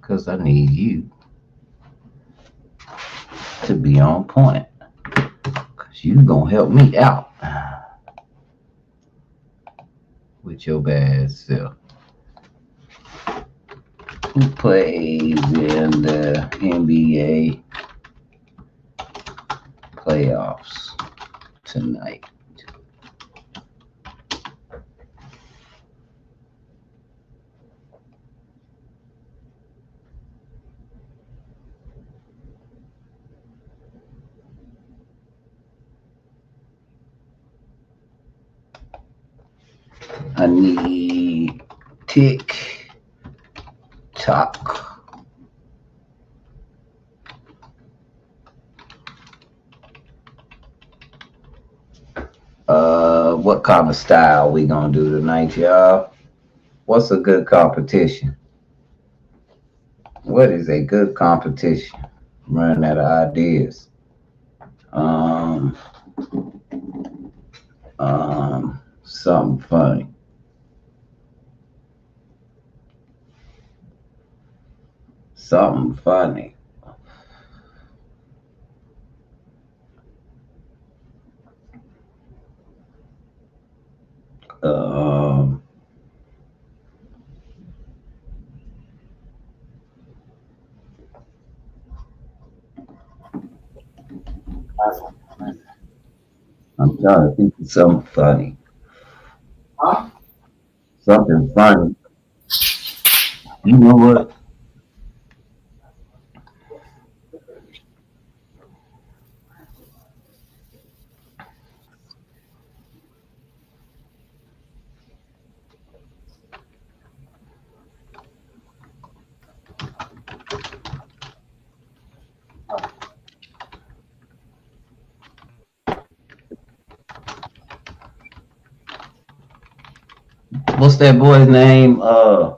Cause I need you to be on point. Cause you gonna help me out with your bad self. Who plays in the NBA playoffs tonight? I need tick tock. What kind of style we gonna do tonight, y'all? What's a good competition? What is a good competition? I'm running out of ideas. Um, something funny. Something funny. Um, I'm trying to think of something funny. Huh? Something funny. You know what? What's that boy's name? What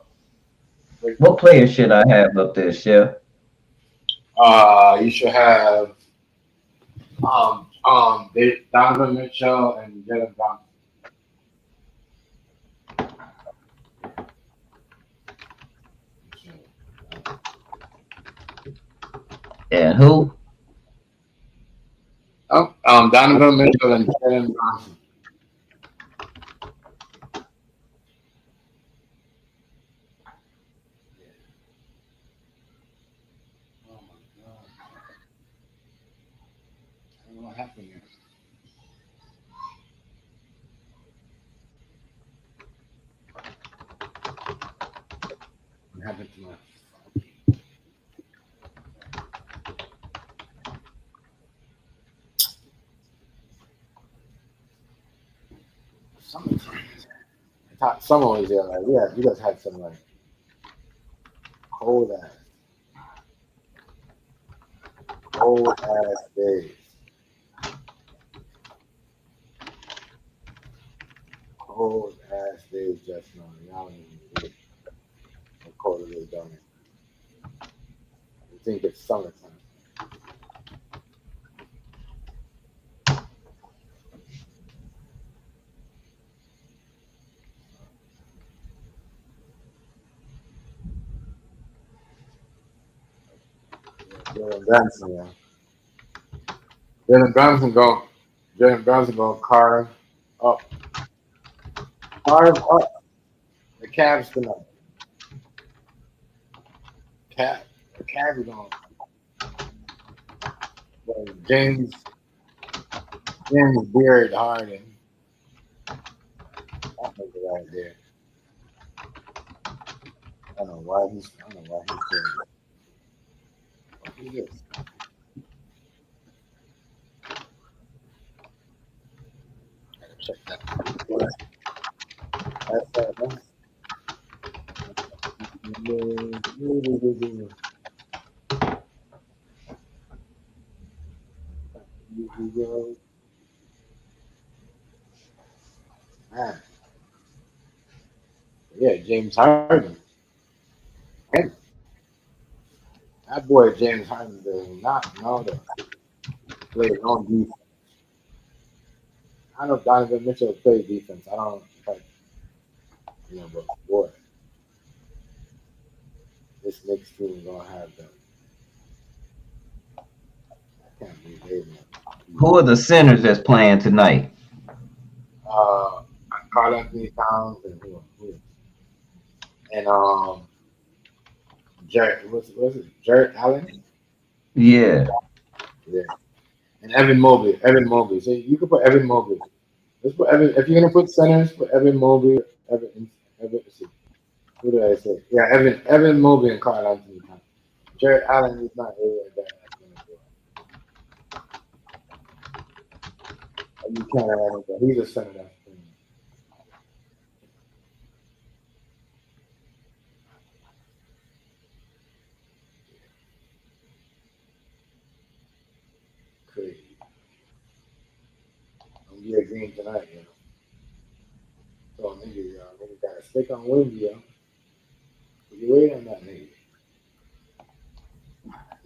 player should I have up there, Chef? You should have Donovan Mitchell and Jalen Brown. And who? Oh, Donovan Mitchell and Jalen Brown. Oh my God! I don't know what happened here. What happened to my? Someone. I thought someone was there. Like, yeah, you guys had some like Cold ass. Cold ass days. Cold ass days just now. Y'all don't even believe how cold it is down here. You think it's summertime. Jalen Brunson, yeah. Jalen Brunson going to carve up. Carve up the Cavs tonight. The Cavs are going. James Beard Harden. I think right there. I don't know why he's doing it. What is this? Gotta check that. That's that, man. Man. Yeah, James Harden. And that boy James Harden does not know to play his own defense. I know Donovan Mitchell plays defense. I don't like, but boy, this Knicks team is gonna have them. I can't believe they won. Who are the centers that's playing tonight? Karl Anthony Towns and who? And Jarrett, what's it? Jarrett Allen? Yeah. Yeah. And Evan Mobley. So you could put Evan Mobley. Let's put Evan. If you're gonna put centers, put Evan Mobley. Evan. Who did I say? Yeah, Evan Mobley and Karl Anthony Towns. Jarrett Allen is not really that. You can't have anything. He's a center. That's crazy. Don't get green tonight, yo. So nigga gotta stick on Wimby, yo. You wait on that nigga.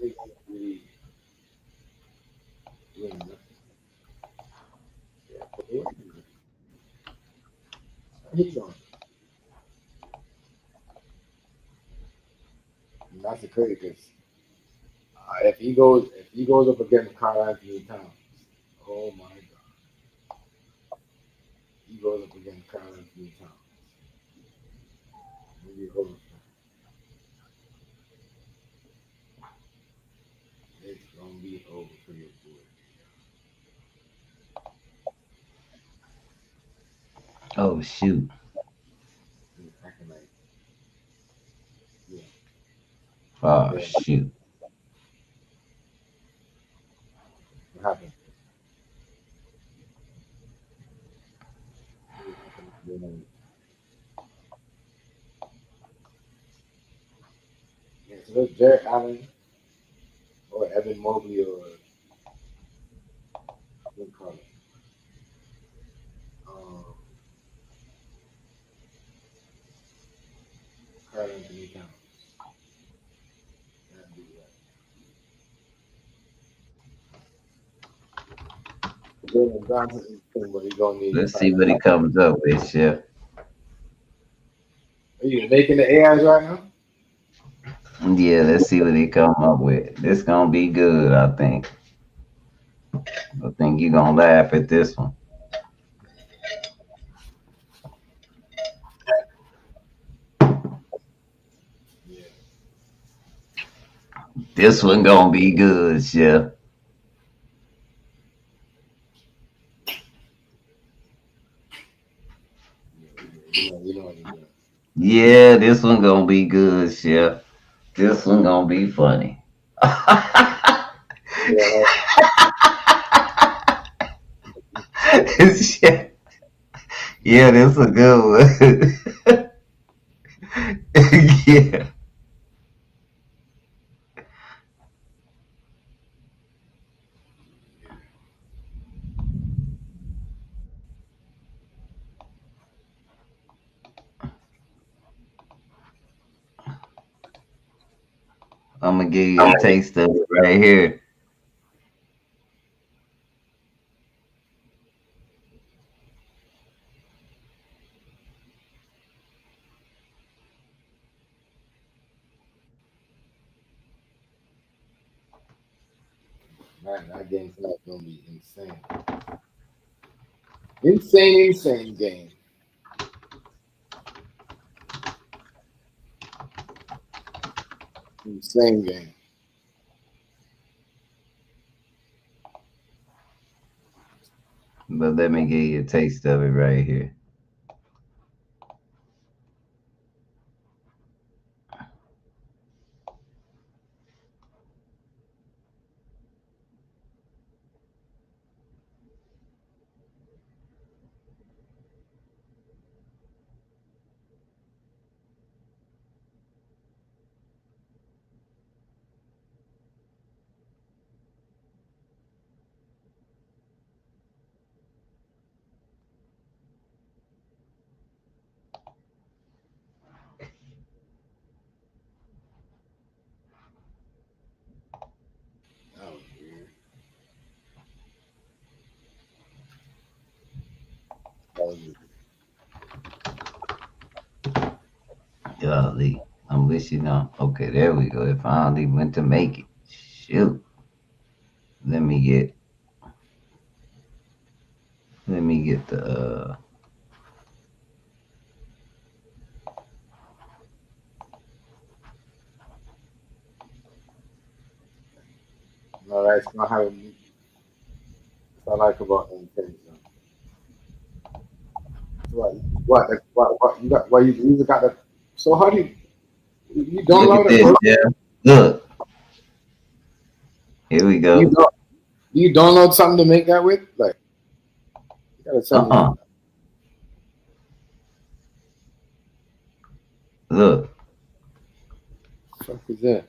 Nigga really doing nothing. Yeah, put Wimby. He's on. And that's the crazy because if he goes up against Karl Anthony Towns, oh my god. He goes up against Karl Anthony Towns. Maybe hold on. It's gonna be over for your boy. Oh shoot. He's acting like, yeah. Oh shoot. What happened? Yeah, so there's Jarrett Allen or Evan Mobley or what do you call it? Karl Anthony Towns. That'd be right. Jalen Johnson is the thing, but he's gonna need. Let's see what he comes up with, Chef. Are you making the AIs right now? Yeah, let's see what he come up with. This gonna be good, I think. I think you're gonna laugh at this one. Yeah. This one gonna be good, Chef. You know what you're doing. Yeah, this one gonna be good, Chef. This one gonna be funny. Yeah, yeah, this is a good one. Yeah. I'm gonna give you a taste of it right here. Man, that game tonight gonna be insane. Insane game. Insane game. But let me give you a taste of it right here. That was weird. That was weird. Golly, I'm listening on. Okay, there we go. It finally went to make it. Shoot. Let me get. Let me get the. No, that's not how. That's what I like about intense. What? You got? What you got the? So how do you Look at download it? this, yeah. Look, here we You go. don't, you download something to make that with? Like, you gotta send me. Uh-uh. Look, What the fuck is that?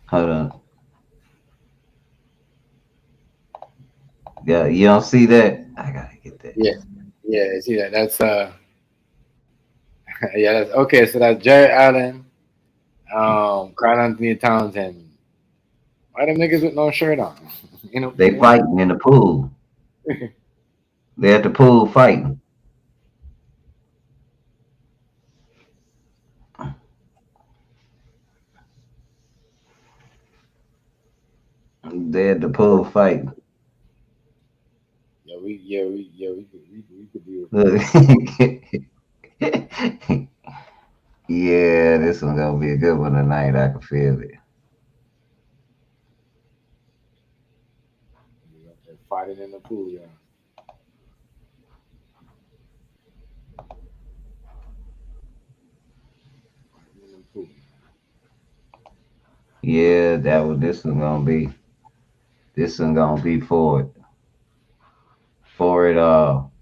hold on. Yeah, you don't see that? I gotta get that. Yeah, yeah. See that? That's yeah. That's okay. So that's Jerry Allen, Carl Anthony Towns, and why them niggas with no shirt on? You know. They fighting in the pool. They at the pool fighting. They at the pool fighting. We could be Look. Yeah, this one gonna be a good one tonight. I can feel it. fighting in the pool, yeah. Fighting in the pool. Yeah, that was this one gonna be. This one gonna be for it. For it all.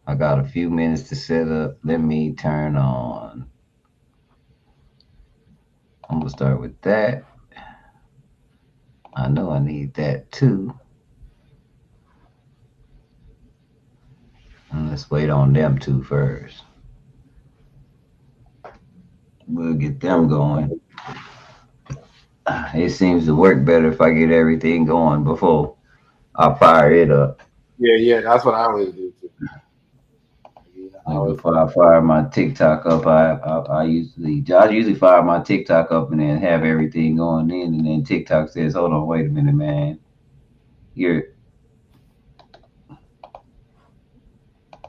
I got a few minutes to set up. Let me turn on. I'm gonna start with that. I know I need that too. And let's wait on them two first. We'll get them going. It seems to work better if I get everything going before I fire it up. Yeah. That's what I always do too. I Like always before I fire my TikTok up, I usually fire my TikTok up and then have everything going in, and then TikTok says, "Hold on, wait a minute, man. You're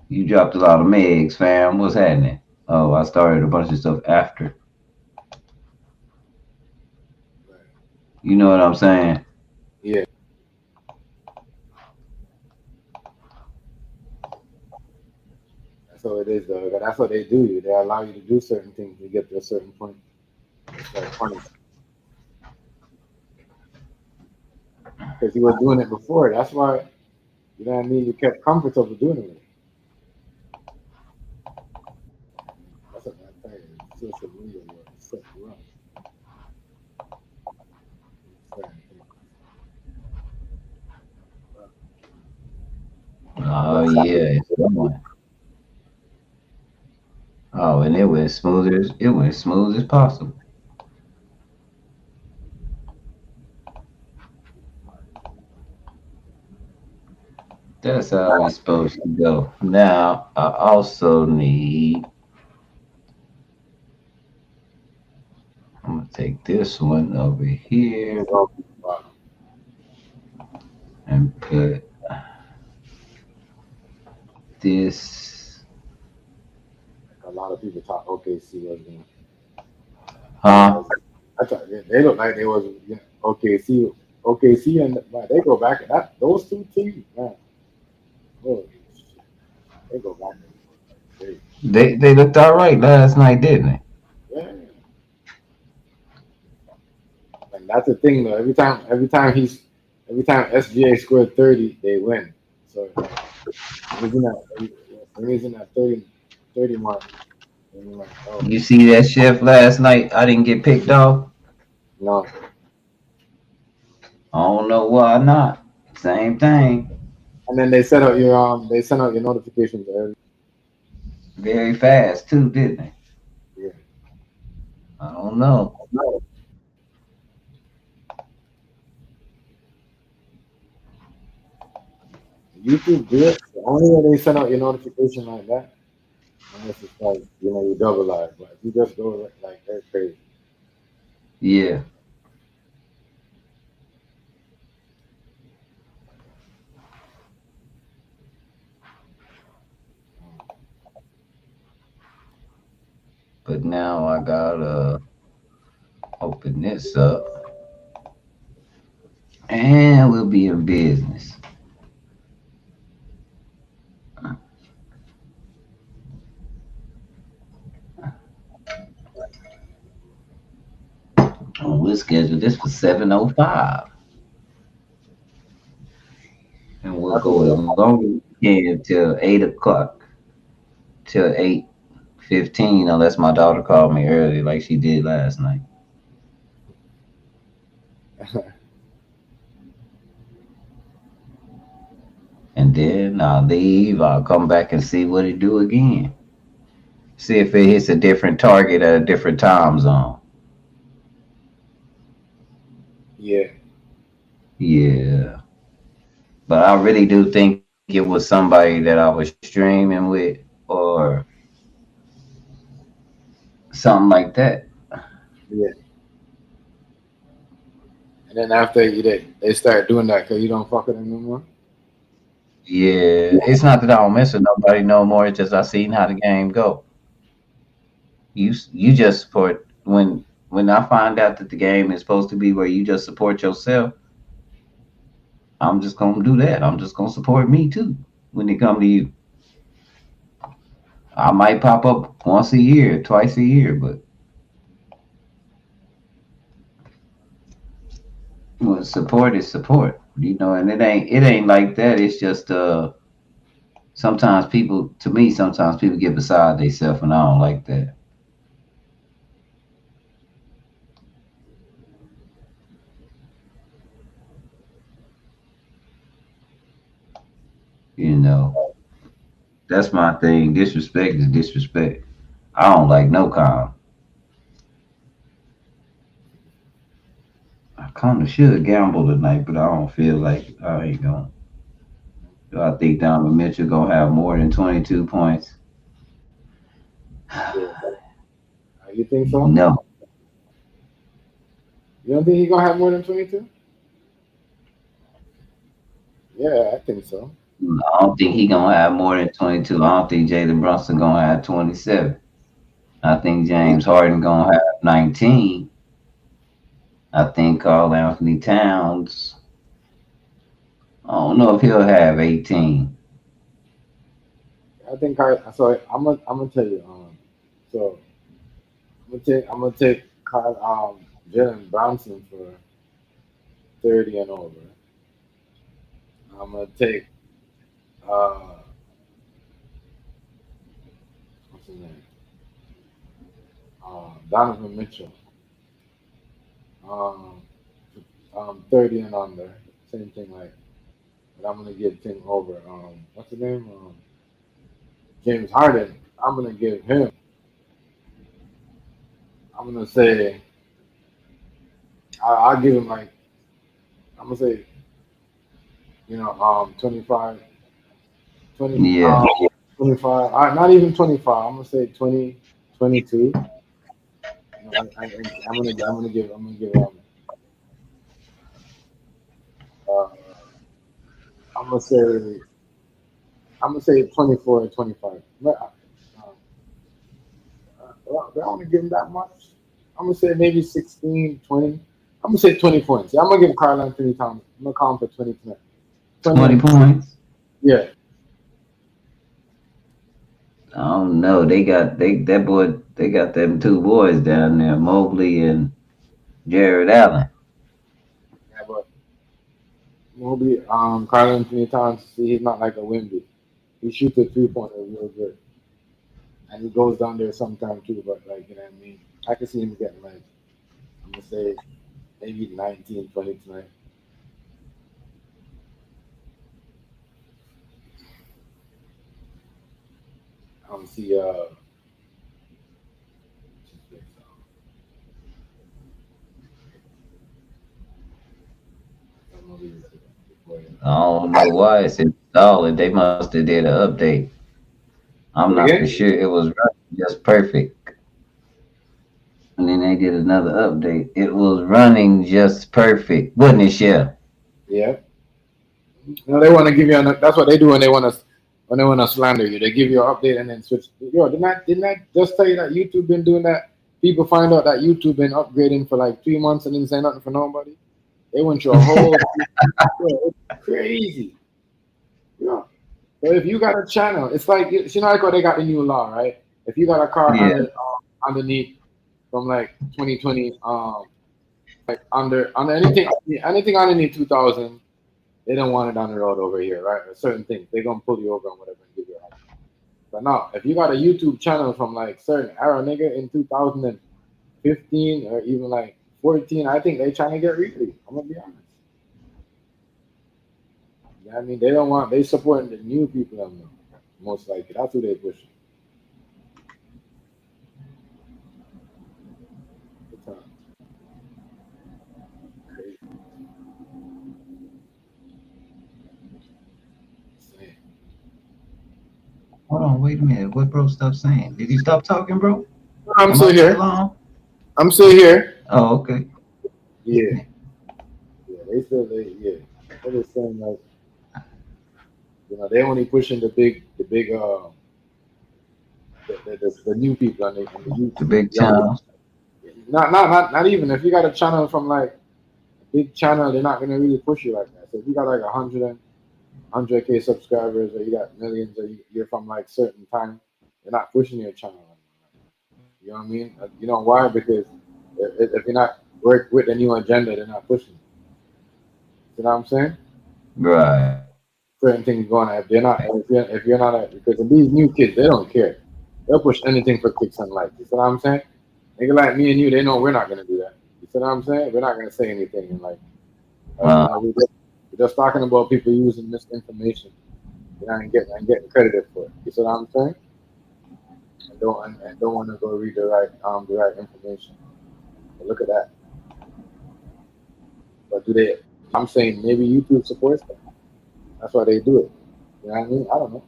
you dropped a lot of megs, fam. What's happening?" Oh, I started a bunch of stuff after. You know what I'm saying? yeah. That's what it is though. That's what they do. They allow you to do certain things to get to a certain point. It's like funny because he was doing it before. That's why you know what I mean. You kept comfortable doing it. That's what I'm saying. Social media will set you up. Oh yeah, it's going. Oh, and it went smooth as possible. That's how it's supposed to go. Now I also need. I'm gonna take this one over here Wow. and put this. A lot of people thought OKC was going. Huh? I thought they looked like they was OKC, and man, they go back. That those two teams, man, holy shit, they go back. They, They looked all right last night, didn't they? yeah, and that's the thing though. Every time SGA scored 30, they win. So like, when he's in that 30 mark, and you're like, oh You see that shift last night? I didn't get picked off. no, I don't know why not. Same thing. and then they send out your notifications early. Very fast too, didn't they? Yeah. I don't know. YouTube do it. The only way they send out your notification like that, unless it's like you double live. But if you just go like that's crazy. Yeah. But now I gotta open this up and we'll be in business. We'll schedule this for 7:05. And we'll I think go as long as we can till 8 o'clock, till 8:15, unless my daughter called me early like she did last night. And then I'll leave. I'll come back and see what it do again. See if it hits a different target at a different time zone. yeah, Yeah. But I really do think it was somebody that I was streaming with or something like that. yeah. And then after they start doing that because you don't fuck with them no more. Yeah. It's not that I don't mess with nobody no more. It's just I seen how the game go. You just support when I find out that the game is supposed to be where you just support yourself. I'm just gonna do that. I'm just gonna support me too when it come to you. I might pop up once a year, twice a year, but well, support is support, and it ain't like that. It's just sometimes people to me sometimes people get beside themselves and I don't like that. You know, that's my thing. Disrespect is disrespect. I don't like no kind. I kind of should gamble tonight, but I don't feel like I ain't going. Do I think Donovan Mitchell gonna have more than 22 points? Yeah. You think so? No, You don't think he gonna have more than 22? Yeah, I think so. I don't think he gonna have more than 22. I don't think Jalen Brunson gonna have 27. I think James Harden gonna have 19. I think Carl Anthony Towns. I don't know if he'll have 18. I think I'm gonna tell you. So I'm gonna take Jalen Brownson for 30 and over. I'm gonna take uh what's his name? Donovan Mitchell. Um, 30 and under. Same thing like, but I'm gonna give Tim over. What's his name? James Harden. I'm gonna give him I'm gonna say I'll give him like I'm gonna say 25, 20 Yeah, 25. Not even 25. I'm gonna say 20, 22. I'm gonna give uh, I'm gonna say I'm gonna say 24 and 25. They only give him that much. I'm gonna say maybe 16, 20. I'm gonna say 20 points. Yeah, I'm gonna give Carl Anthony Towns. I'm gonna call him for 20 tonight. 20 20 and points. yeah. I don't know. They got them two boys down there, Mobley and Jared Allen. Yeah, but Mobley, Carl Anthony Towns, see, he's not like a Wimby. He shoots a 3-pointer real good. And he goes down there sometime too, but like you know what I mean? I can see him getting like I'm gonna say maybe 19, 20 tonight. I don't see I don't know why it's installing. They must have did an update. I'm not for again? sure. It was running just perfect. And then they did another update. It was running just perfect, wasn't it, Chef? Yeah. No, they want to give you. That's what they do when they want to slander you. They give you an update and then switch. Yo, didn't I just tell you that YouTube been doing that? People find out that YouTube been upgrading for like 3 months and didn't say nothing for nobody. They went through a whole. It's crazy. Yeah. So if you got a channel, it's like like what they got the new law, right? If you got a car Yeah. underneath from like 2020, like under anything underneath 2000. They don't want it on the road over here, right? Or certain things. They're gonna pull you over and whatever and give you a hard time. But now, if you got a YouTube channel from like certain era, nigga, in 2015 or even like 14, I think they trying to get rid of you. I'm gonna be honest. Yeah, I mean, they supporting the new people on them. Most likely, that's who they pushing. Crazy. Insane. Hold on, wait a minute. What bro stop saying? Did he stop talking, bro? I'm Am still I here. long? I'm still here. Oh, okay. Yeah. Yeah, They're just saying like, they only pushing the new people on the YouTube. The big channels. Not even if you got a channel from like a big channel, they're not gonna really push you like that. So if you got like 100K subscribers, or you got millions, or you're from like certain time, they're not pushing your channel. You know what I mean? You know why? Because if you're not work with the new agenda, they're not pushing. You know what I'm saying? Right. Certain things going on. If you're not because of these new kids, they don't care. They'll push anything for clicks and likes. You see what I'm saying? Nigga like me and you, they know we're not gonna do that. You see what I'm saying? We're not gonna say anything and like we're just talking about people using misinformation, and getting credited for it. You see what I'm saying? And don't want to go read the right information. But look at that. But do they? I'm saying maybe YouTube supports that. That's why they do it. You know what I mean? I don't know.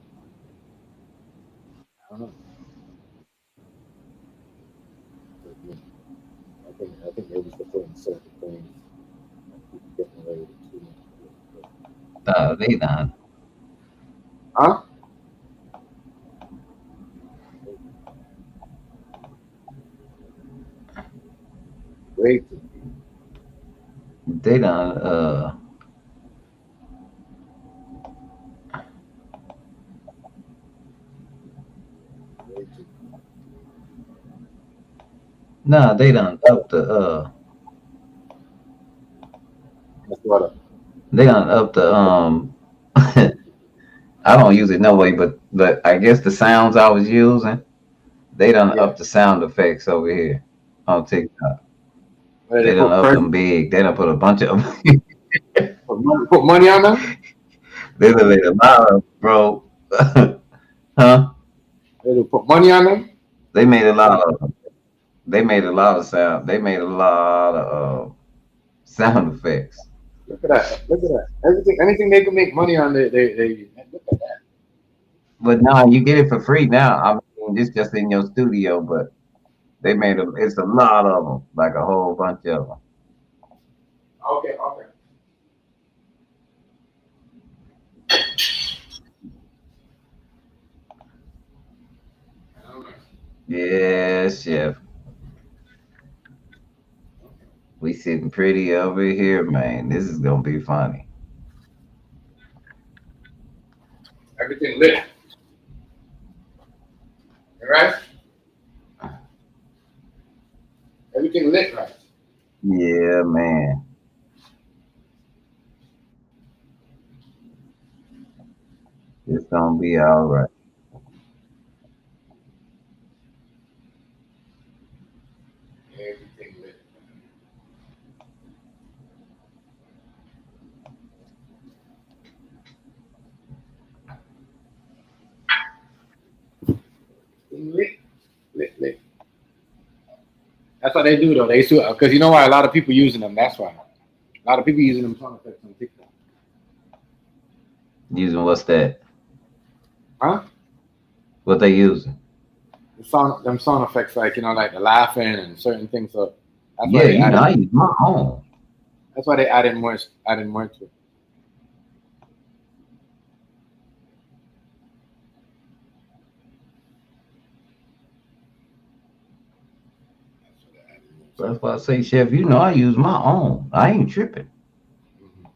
I think maybe supporting certain things. Getting away with it too much. They done. Huh? Great. They done. Nah, they done up the. They done up the. I don't use it no way, but I guess the sounds I was using, they done up the sound effects over here on TikTok. They done up them big. They done put a bunch of them. Put money on them? They done made a lot of, bro. Huh? They put money on them? They made a lot of them. They made a lot of sound. They made a lot of sound effects. Look at that. Look at that. Everything, anything they can make money on, they look at that. But now you get it for free now. I mean, it's just in your studio, but they made a. It's a lot of them, like a whole bunch of them. Okay, okay. Yes, chef. We sitting pretty over here, man. This is gonna be funny. Everything lit. Right? Everything lit, right? Yeah, man. It's gonna be all right. Everything lit. Lit, lit, lit. That's what they do though. They because you know why a lot of people using them. That's why a lot of people using them sound effects on TikTok. Using what's that? Huh? What they using? Them sound effects like like the laughing and certain things. So that's why Yeah, they you know, added. I use my own. That's why they added more to it. That's what they added more to That's why I say, chef, you know, I use my own. I ain't tripping. it. Mhm.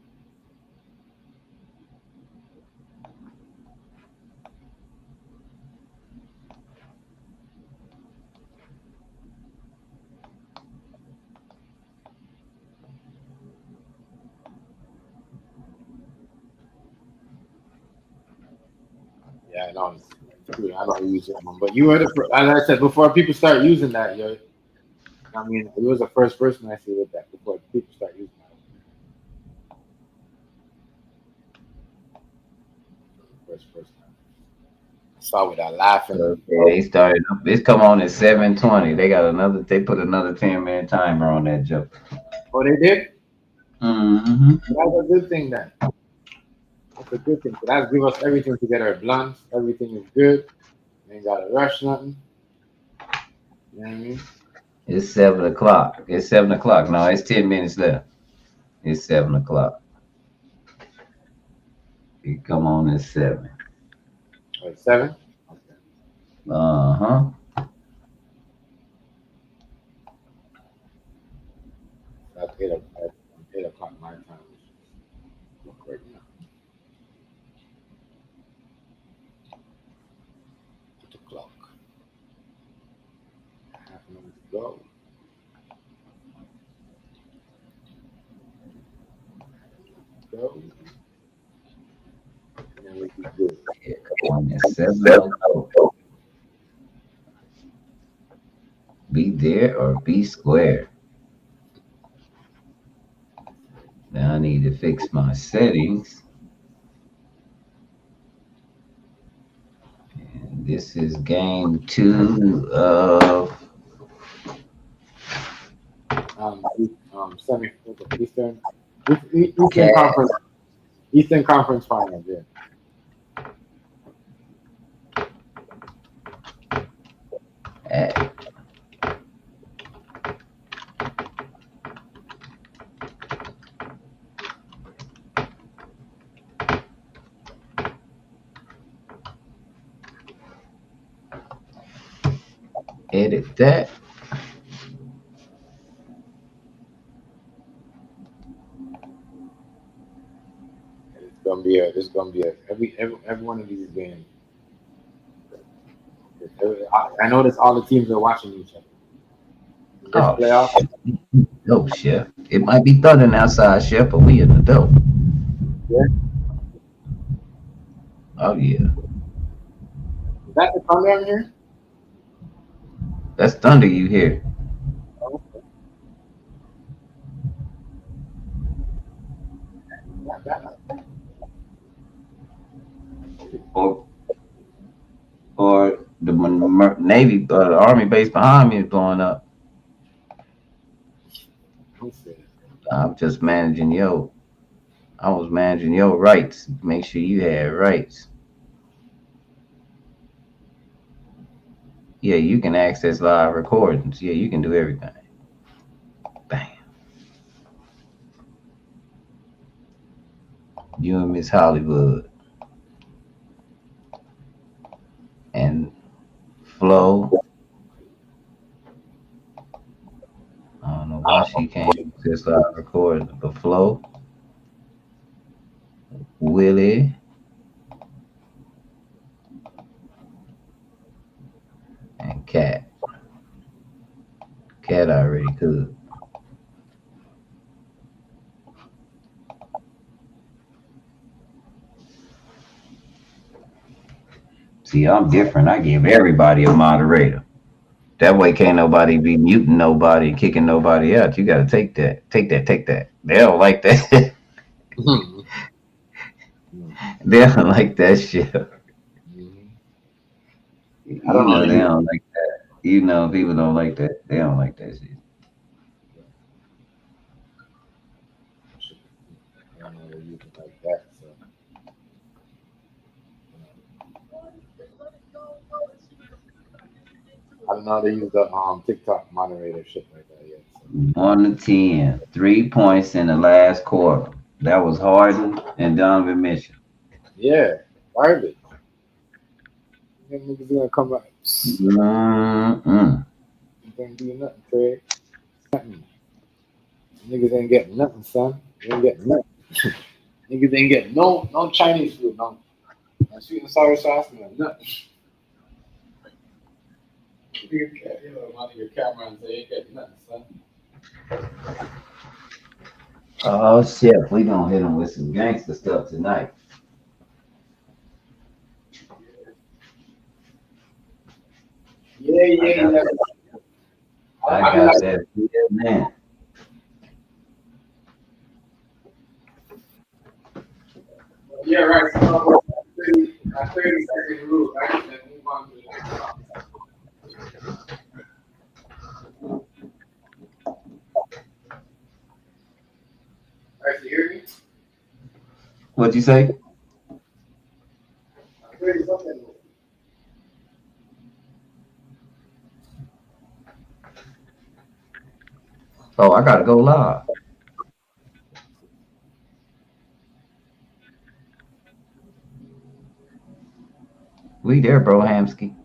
Yeah, I know. I don't use that one, but you were as I said before. People start using that, yo. I mean, it was the first person I see with that before people start using that. First person I saw with that laughing. Okay, they started up. It's come on at 7:20. They got another. They put another 10-minute timer on that joke. Oh, they did. Mm-hmm. That's a good thing then. That's a good thing. So that give us everything to get our blunts. Everything is good. Ain't got to rush nothing. You know what I mean? It's 7 o'clock. It's 7 o'clock. No, it's 10 minutes left. It's 7 o'clock. You come on at 7. Wait, 7? Okay. Uh-huh. That's 8 o'clock my time. Look right now. 8 o'clock. Half an hour to go. Go. And then we can do it. Yeah, come on at 7 o'clock. Be there or be square. Now I need to fix my settings. And this is game 2 of Semi Eastern Cat. Conference. Eastern Conference Finals. Yeah. Edit that. It's gonna be every one of these games. I notice all the teams are watching each other. This Oh, playoff, dope, chef. It might be thundering outside, chef, but we in the dope. yeah. Oh yeah, Is that the Thunder on here? that's thunder you hear. Oh, not bad. Or or the Navy, the Army base behind me is blowing up. He said, I'm just managing your. I was managing your rights. Make sure you had rights. Yeah, you can access live recordings. Yeah, you can do everything. Bam. You and Miss Hollywood and Flo. I don't know why she can't access live recordings, but Flo, Willie, and Cat. Cat already could. See, I'm different. I give everybody a moderator. That way, can't nobody be muting nobody and kicking nobody out. You got to take that, take that, take that. They don't like that. mm-hmm. They don't like that shit. Mm-hmm. I You don't know know the they use. don't like that. You know people don't like that. They don't like that shit. I don't know the use it like that. So I don't know how to use the TikTok moderator shit like that yet. So 1 to 10, 3 points in the last quarter. That was Harden and Donovan Mitchell. yeah, garbage. You niggas gonna come back. Mm-mm. You can't do nothing, Craig. Nothing. Niggas ain't getting nothing, son. You ain't getting nothing. Niggas ain't getting no Chinese food, no sweet and sour sauce, no nothing. You know, my nigga Cameron say ain't getting nothing, son. Oh shit, we gonna hit them with some gangster stuff tonight. Yeah, I yeah, got yeah. that. I I be got like, that. Yeah, man. yeah, right. So, 30 second rule, right? Then move on to the next topic. Right, so you hear me? What'd you say? 30 something rule. Oh, I gotta go live. We there, bro Hamsky.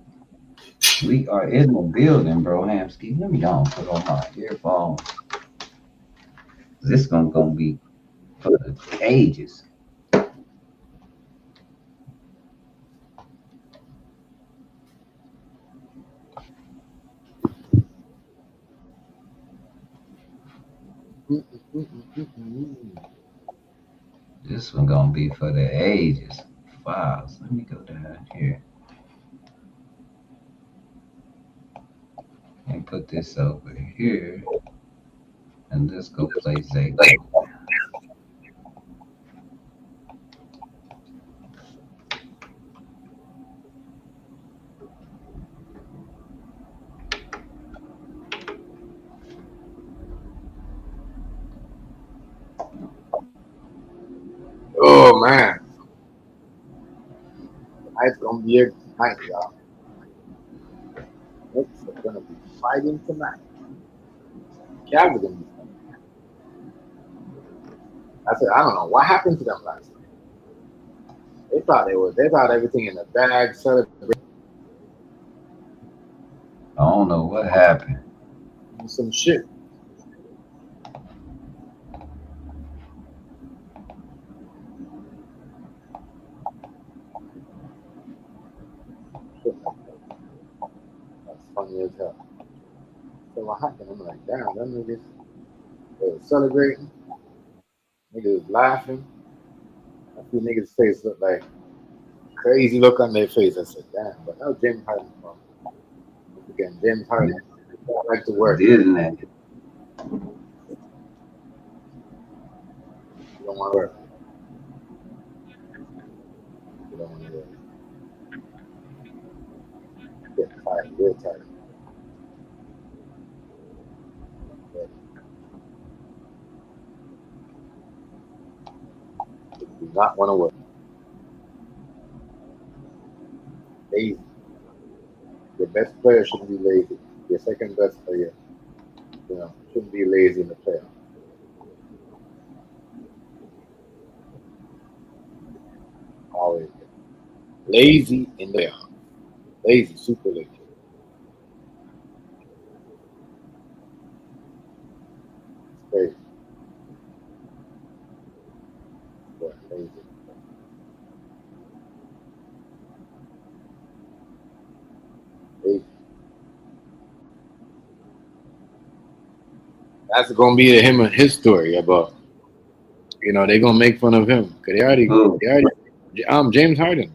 We are in the building, bro Hamsky. Let me on put on my earphones. This gonna be for the ages. This one gonna be for the ages. Files. Let me go down here and put this over here. And let's go play Zay. Oh man, tonight's gonna be a night, y'all. Knicks are gonna be fighting tonight. Cavs are gonna be fighting. I said, I don't know what happened to them last night. They thought everything in the bag, celebrating I don't know what happened. some shit. Shit like that. That's funny as hell. So what happened? I'm like, damn, them niggas, they were celebrating, niggas was laughing. I see niggas' face look like crazy look on their face. I said, damn, but that was James Harden from again, James Harden. I like to work. Didn't it? You don't want to work. You don't want to work. Get tired, real tired. not want to work. Lazy. Your best player shouldn't be lazy. Your second best player, shouldn't be lazy in the playoffs. Always lazy in the playoffs. Lazy, super lazy. It's crazy. But lazy. Lazy. That's gonna be him and his story about. They're gonna make fun of him because they already, James Harden.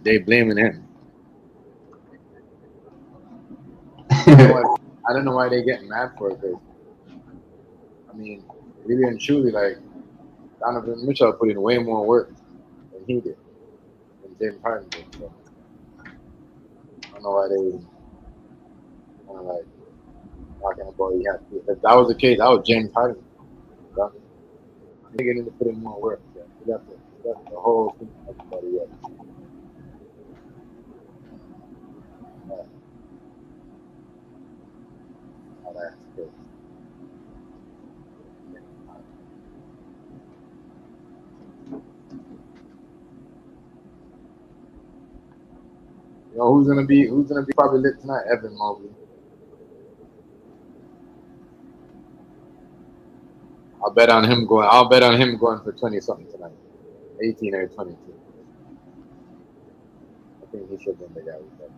They blaming him. I don't know why they getting mad for it. Cause, I mean, really and truly, like Donovan Mitchell put in way more work than he did, than James Harden did. So I don't know why they kind of like talking about he had to. If that was the case, that was James Harden. They need to put in more work. Yeah. He got the whole thing. Everybody else. That's good. Who's gonna be probably lit tonight? Evan Mobley. I'll bet on him going for 20 something tonight. 18 or 22. I think he should win the guy with that.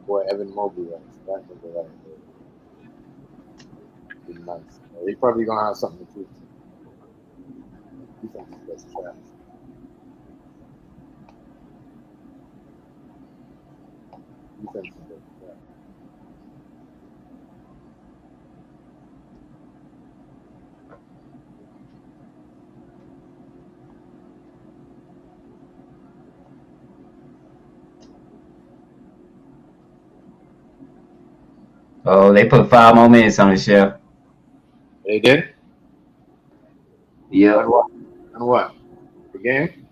Boy, Evan Mobley, that nigga, be nice. He probably gonna have something to do. He thinks that's trash. He thinks that's trash. Oh, they put 5 more minutes on the show. They did? Yep. And what? The game?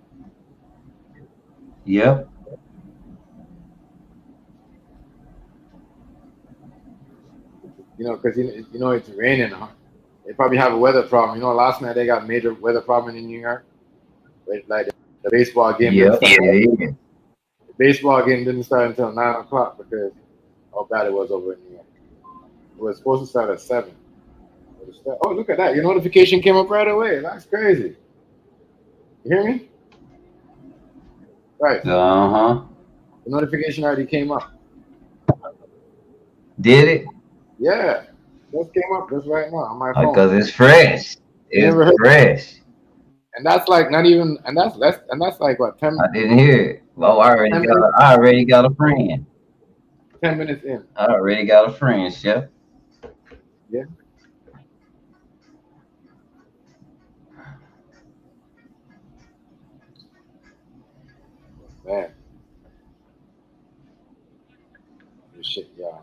Yep. Because it's raining. They probably have a weather problem. Last night they got major weather problem in New York. Like the baseball game. Yep. The baseball game didn't start until 9 o'clock because how bad it was over in New York. It was supposed to start at 7. Oh, look at that. Your notification came up right away. That's crazy. You hear me? Right. Uh-huh. The notification already came up. Did it? Yeah. Just came up just right now on my phone. Because it's fresh. It's fresh. And that's like not even, and that's less, and that's like what, 10 I didn't hear it. Well, I already got a friend. 10 minutes in. I already got a friend, Chef. Yeah. Man. This shit, y'all.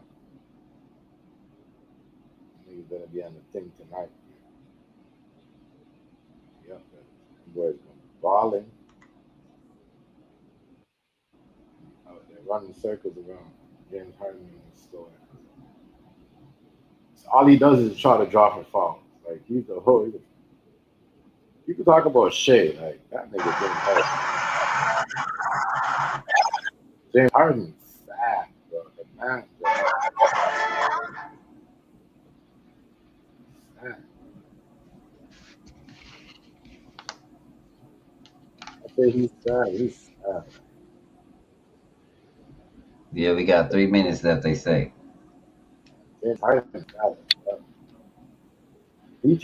Niggas better be on the thing tonight. Yep. Boys balling. Oh, they're running circles around James Harden in the store. So all he does is try to draw for fouls. Like he's the whole. You can talk about Shea, like that nigga James Harden. James Harden's fat, bro. The man, bro. I say he's fat. He's fat. Yeah, we got 3 minutes left, they say. James Harden's fat. Me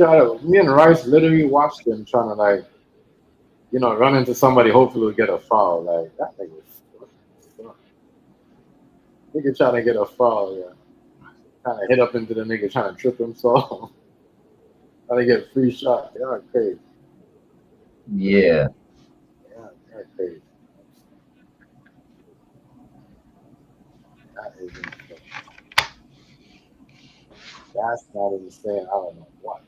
and Rice literally watched him trying to like, run into somebody, hopefully we'll get a foul. Like that nigga trying to get a foul, yeah. Trying to hit up into the nigga, trying to trip himself. Trying to get a free shot. Yeah, crazy. Yeah. Yeah, crazy. That's not even saying I don't know what.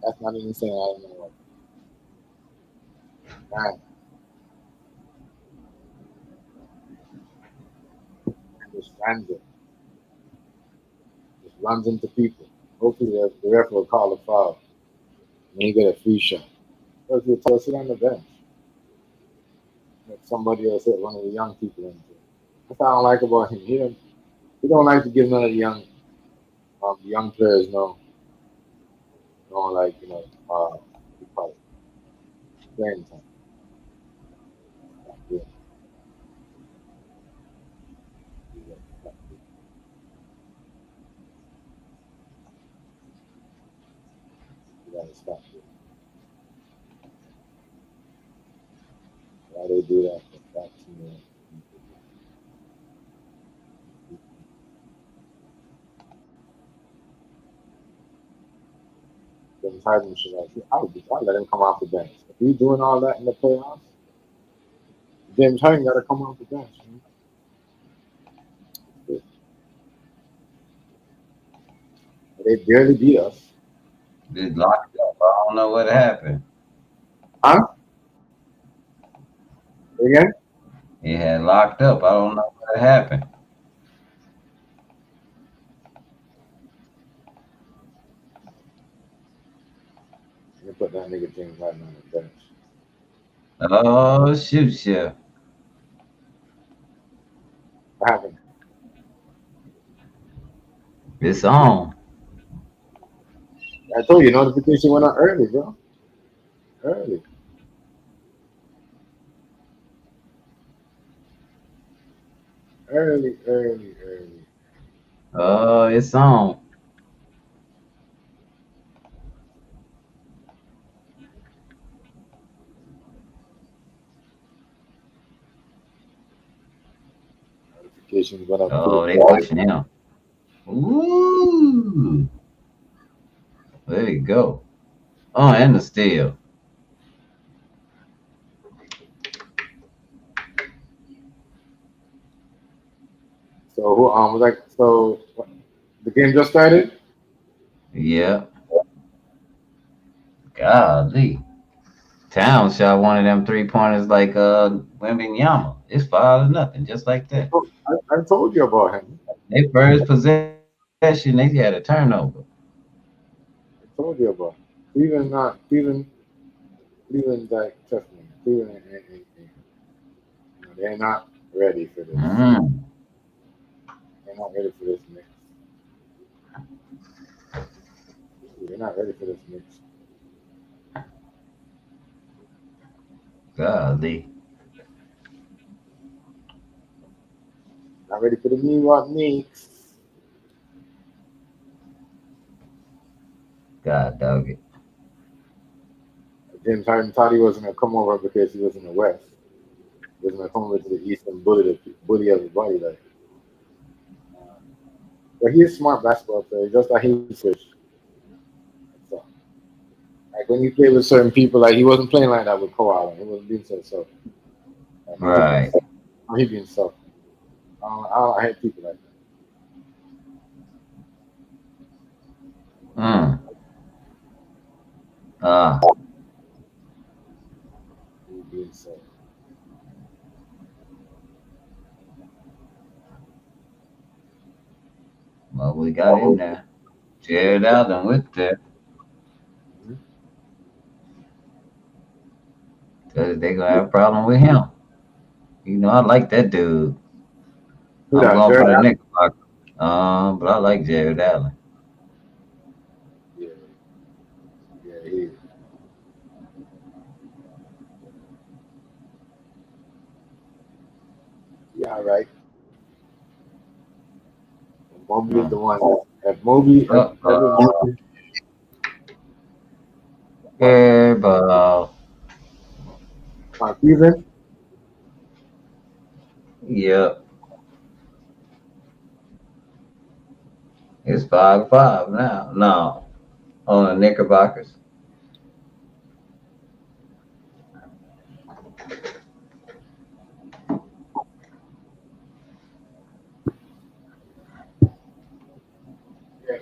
That's not even saying I don't know what. Man, just random. Just runs into people. Hopefully the ref will call a foul. And he get a free shot. Because he'll tell us sit on the bench. Let somebody else hit one of the young people into it. That's what I don't like about him. He don't like to give none of the young players no like, what you call it, playing time. Not good. Not good. You gotta stop it. Why they do that? That's, James Harden should I let him come off the bench. If he's doing all that in the playoffs, James Harden got to come off the bench. Man. They barely beat us. Just locked up. I don't know what happened. Huh? Again? It had locked up. I don't know what happened. They put that nigga James Harden on the bench. Oh shoot, yeah. What happened? It's on. I told you, notification went out early, bro. Early. Early, early, early. Oh, it's on. Notifications went up Oh, pretty they fast. pushing him. Ooh. There you go. Oh, and the steal. So who was like the game just started? Yeah. Golly. Town shot one of them 3 pointers like Wembenyama. It's 5-0, just like that. I told you about him. Their first possession, they had a turnover. I told you about him. Cleveland, like, trust me, Cleveland they're not ready for this. Mm. They're not ready for this mix. They're not ready for this mix. Golly. Not ready for the New York Knicks. God dog it. James Harden thought he wasn't gonna come over because he was in the West. He was gonna come over to the East and bully everybody. But he's a smart basketball player. Just like he switched. So, like when you play with certain people, like he wasn't playing like that with Kawhi. He wasn't being so selfish. Like, Right. he being selfish. I hate people like that. Mm. Ah. He being selfish. Well, we got him there. Jared Allen with that. Mhm. Cause they gonna have a problem with him. You know, I like that dude. Who I'm that? going for Jared the Allen? Knickerbocker. But I like Jared Allen. Yeah, he. Yeah, right. Mobley's Mm. the one. If Mobley, if Evan Uh-oh. Mobley, what? Airball. Cleveland. Yep. It's 5-5 now. No. On the Knickerbockers.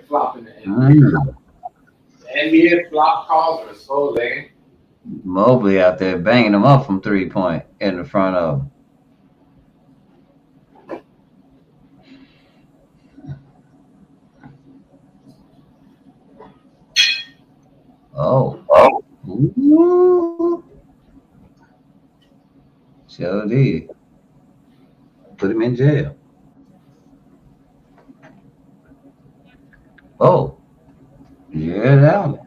flopping the NBA. Mm. The NBA flop calls are so lame. Mobley out there banging them up from 3-point in the front of him. Oh. Ooh. Sure did. Put him in jail. Oh. Yeah, that one.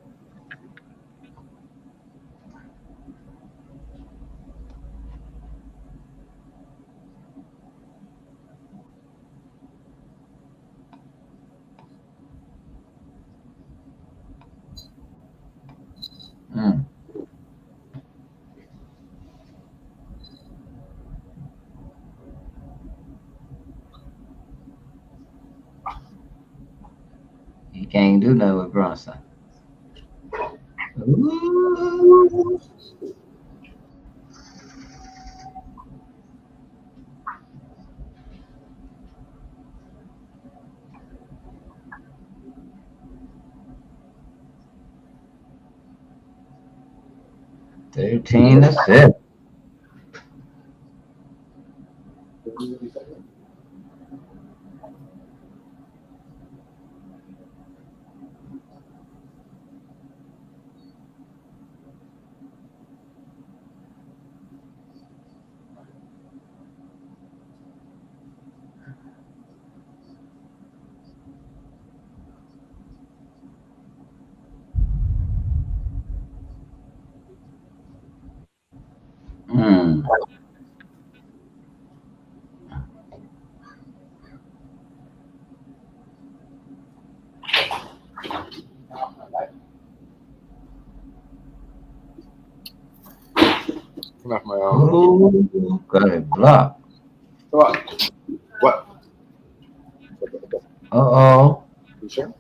Mm. He can't do nothing with Bronson. Ooh. $13 to 7. Mm. Come off my Ooh, got it blocked. What? Uh-oh. You sure?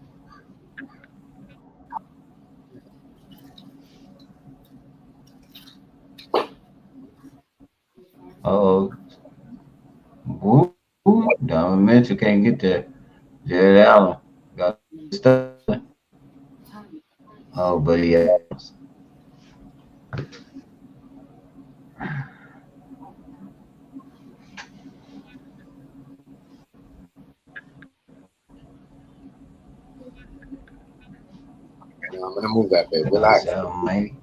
Uh-oh. Ooh. Donovan Mitchell can't get there. Jared Allen got stuck. Oh, but he has. No, I'm gonna move that, babe. Relax. Almighty.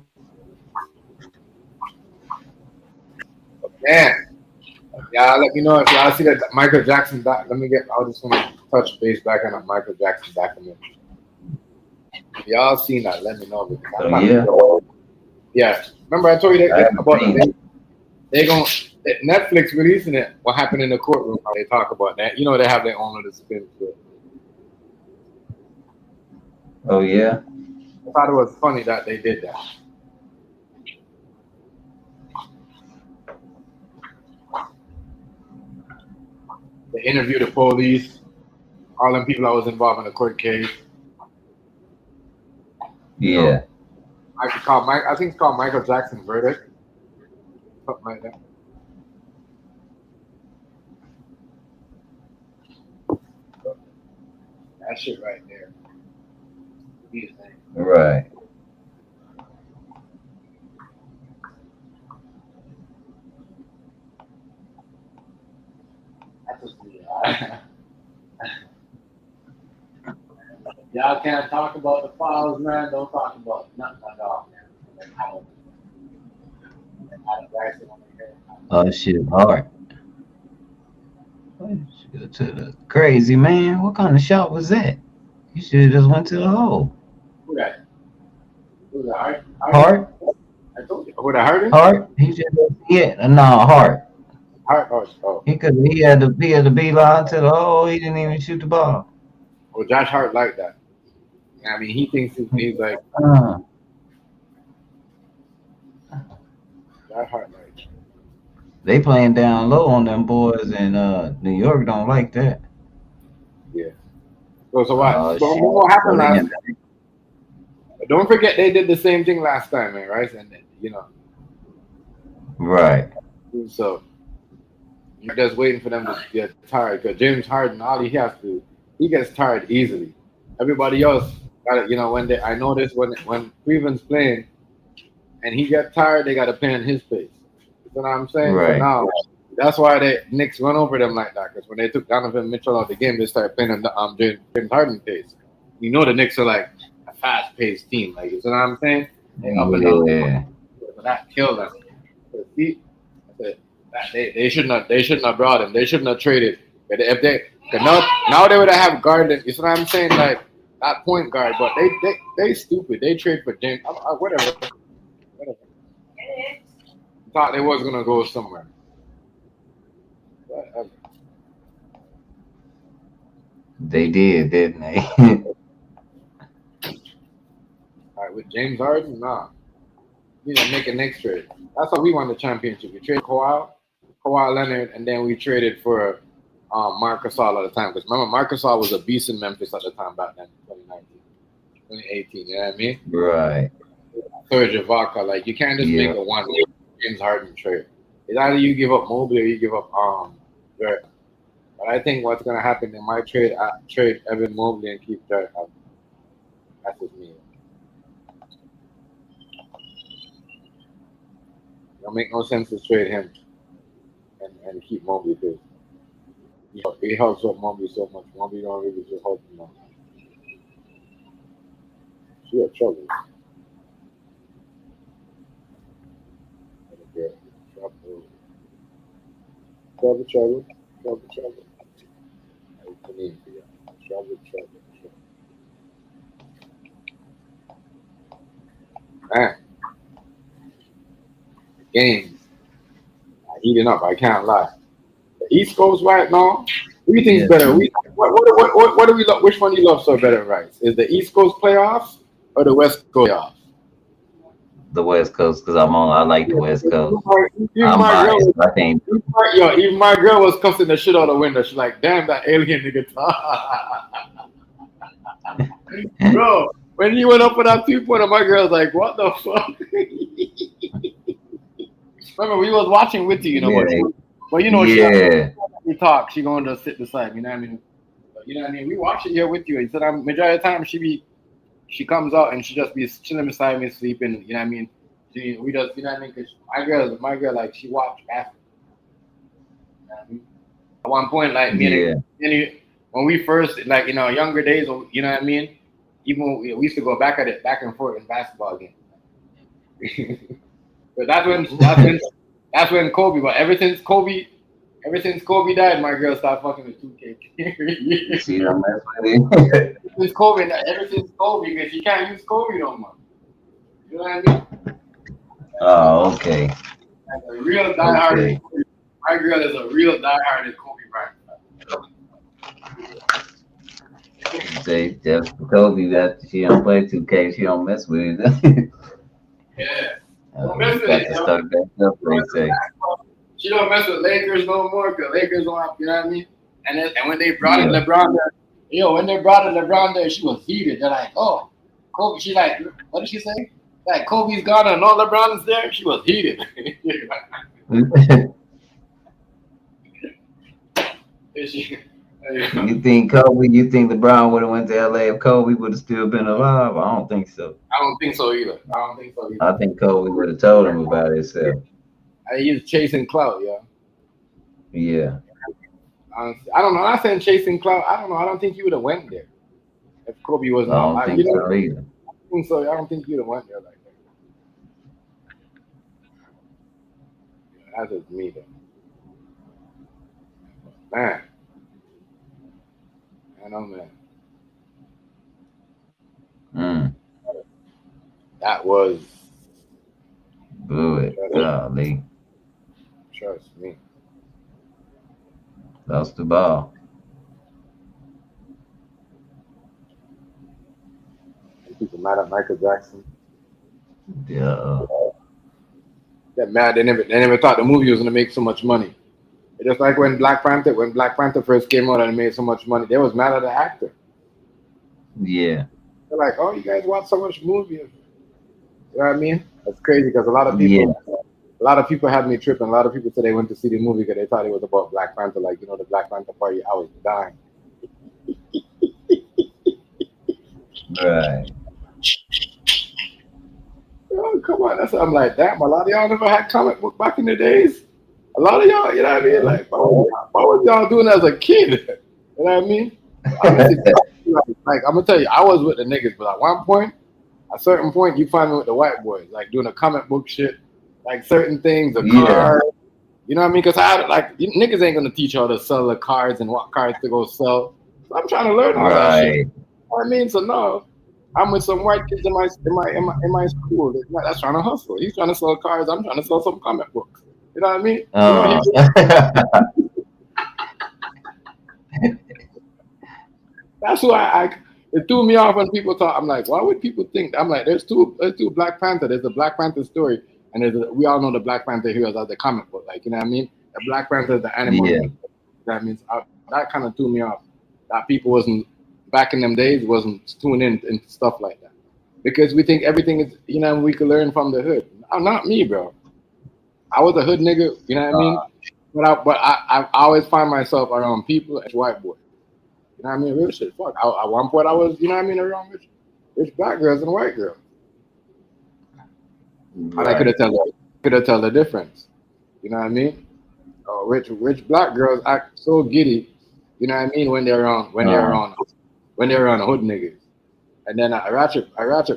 Man. Y'all let me know if y'all see that Michael Jackson doc. Let me get. I just want to touch base back on that Michael Jackson documentary. If y'all seen that, let me know. Oh, yeah. Yeah. Remember I told you I that haven't about seen it. they going Netflix releasing it. What happened in the courtroom? How they talk about that. You know they have their own little spin to it. Oh, yeah. I thought it was funny that they did that. They interviewed the police, all them people that was involved in the court case. Yeah. I think it's called Michael Jackson Verdict. Something like that. That shit right there. Right. Y'all can't talk about the files, man. Don't talk about nothing at all, man. Oh, shit, hard. Shoot to the crazy, man. What kind of shot was that? You should have just went to the hole. Who that? Who's that? Hart? I told you. Who that hurt? Hart? He should have, yeah, no, Hart. Oh. He had the beeline to the hole. He didn't even shoot the ball. Well, Josh Hart like that. I mean, he thinks he's like Josh Hart like. They playing down low on them boys, and New York don't like that. Yeah. So what? Shit. What happened last time? Don't forget they did the same thing last time, man, right? And you know. Right. So you're just waiting for them to get tired because James Harden, he gets tired easily. everybody else, you know, I noticed when Cleveland's playing and he get tired, they got to play in his pace. You know what I'm saying? So Right. now that's why the Knicks run over them like that. Because when they took Donovan Mitchell out of the game, they started playing on the James Harden pace. You know the Knicks are like a fast-paced team. Like, you know what I'm saying? They up and down. Yeah. So that killed them. They shouldn't have brought him. They shouldn't have traded. But if they now they would have guarded. You know what I'm saying? Like that point guard. But they stupid. They trade for James. Whatever. Thought they was gonna go somewhere. Whatever. They did, didn't they? All right, with James Harden, nah. You know, make a next trade. That's how we won the championship. We traded Kawhi Leonard, and then we traded for Marc Gasol at the time. Because remember, Marc Gasol was a beast in Memphis at the time back then, 2019, 2018. You know what I mean? Right. Serge Ibaka, like you can't just make a one James Harden trade. It's either you give up Mobley or you give up Dirk. But I think what's gonna happen in my trade, I trade Evan Mobley and keep Dirk. That's just me. It don't make no sense to trade him and keep Mobley because he helps out Mobley so much. Mobley don't really just help him out. She had trouble. Trouble. Man, the games are heating up. I can't lie. The East Coast right now. Who do you think is better? What do we love? Which one do you love so better, right? Is the East Coast playoffs or the West Coast playoffs? The West Coast, because I like the West Coast. Even I'm my girl, biased. I can't. even my girl was cussing the shit out the window. She's like, "Damn, that alien nigga!" Bro, when he went up for that 2-pointer, my girl's like, "What the fuck?" Remember, we was watching with you, but you know, she talk. She going to sit beside me. You know what I mean? But, you know what I mean? We watch it here with you. He said, majority of the time she comes out and she just be chilling beside me, sleeping. You know what I mean? We just, you know what I mean? Because my girl, like she watched basketball. You know what I mean? At one point, like when we first, like in our younger days, you know what I mean? Even when we used to go back and forth in basketball games. But that's when Kobe. But ever since Kobe died, my girl stopped fucking with 2K. See, I'm mess with it. Ever since Kobe, because she can't use Kobe no more. You know what I mean? Oh, okay. Like a real diehard. Okay. My girl is a real diehard Kobe Bryant. Say just Kobe that she don't play 2K, she don't mess with it. Yeah. Don't mess with it. Start back up, they say. She don't mess with Lakers no more because Lakers don't have, you know what I mean? And when they brought in LeBron there, when they brought in LeBron there, she was heated. They're like, oh, Kobe. She's like, what did she say? Like Kobe's gone and no LeBron is there. She was heated. You think LeBron would have went to LA if Kobe would have still been alive? I don't think so. I don't think so either. I think Kobe would have told him about himself. He's chasing clout, Yeah. I don't know. I'm not saying chasing clout. I don't know. I don't think he would have went there if Kobe wasn't. I don't think so either. I don't think he would have went there like that. That's just me, though. Man. I know, man. That was good. Golly. Trust me. Lost the ball. People mad at Michael Jackson. Yeah. They're mad. They never thought the movie was gonna make so much money. It's just like when Black Panther first came out and it made so much money, they was mad at the actor. Yeah. They're like, oh, you guys watch so much movies. You know what I mean? That's crazy because a lot of people had me tripping. A lot of people said they went to see the movie because they thought it was about Black Panther, like, the Black Panther party. I was dying. Right. Oh, come on. That's I'm like, damn, a lot of y'all never had comic book back in the days. A lot of y'all, you know what I mean? Like, what was y'all doing as a kid? You know what I mean? Honestly, like I'm gonna tell you, I was with the niggas, but at one point, a certain point, you find me with the white boys, like doing a comic book shit, like certain things, a Yeah. car. You know what I mean? Because niggas ain't gonna teach you how to sell the cards and what cards to go sell. So I'm trying to learn all that shit. Right. You know what I mean? So no, I'm with some white kids in my school that's trying to hustle. He's trying to sell cars. I'm trying to sell some comic books. You know what I mean? You know, that's why it threw me off when people talk. I'm like, why would people think? I'm like, there's two Black Panther. There's a Black Panther story, and we all know the Black Panther heroes as the comic book. Like, you know what I mean? The Black Panther is the animal. Yeah. That means that kind of threw me off. That people wasn't back in them days wasn't tuning in into stuff like that because we think everything is, you know, we could learn from the hood. Not me, bro. I was a hood nigga. You know what I mean? But I always find myself around people as white boys. You know what I mean? Real shit. Fuck. At one point, I was, you know what I mean, around rich black girls and white girls. Right. And I could have tell the difference. You know what I mean? Oh, rich black girls act so giddy. You know what I mean? When they're around hood niggas. And then a ratchet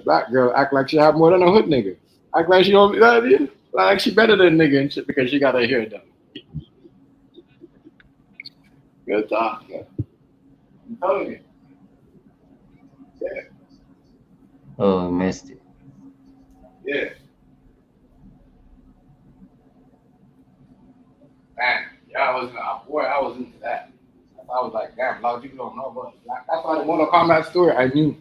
black girl act like she have more than a hood nigga. Act like she don't, you know what I mean? Like she better than a nigga and shit because she got her hair done. Good talk, yeah. I'm telling you. Yeah. Oh, missed it. Yeah. Man, yeah, I was into that. I was like, damn, a lot of people don't know about that. That's why the Mortal Kombat story I knew.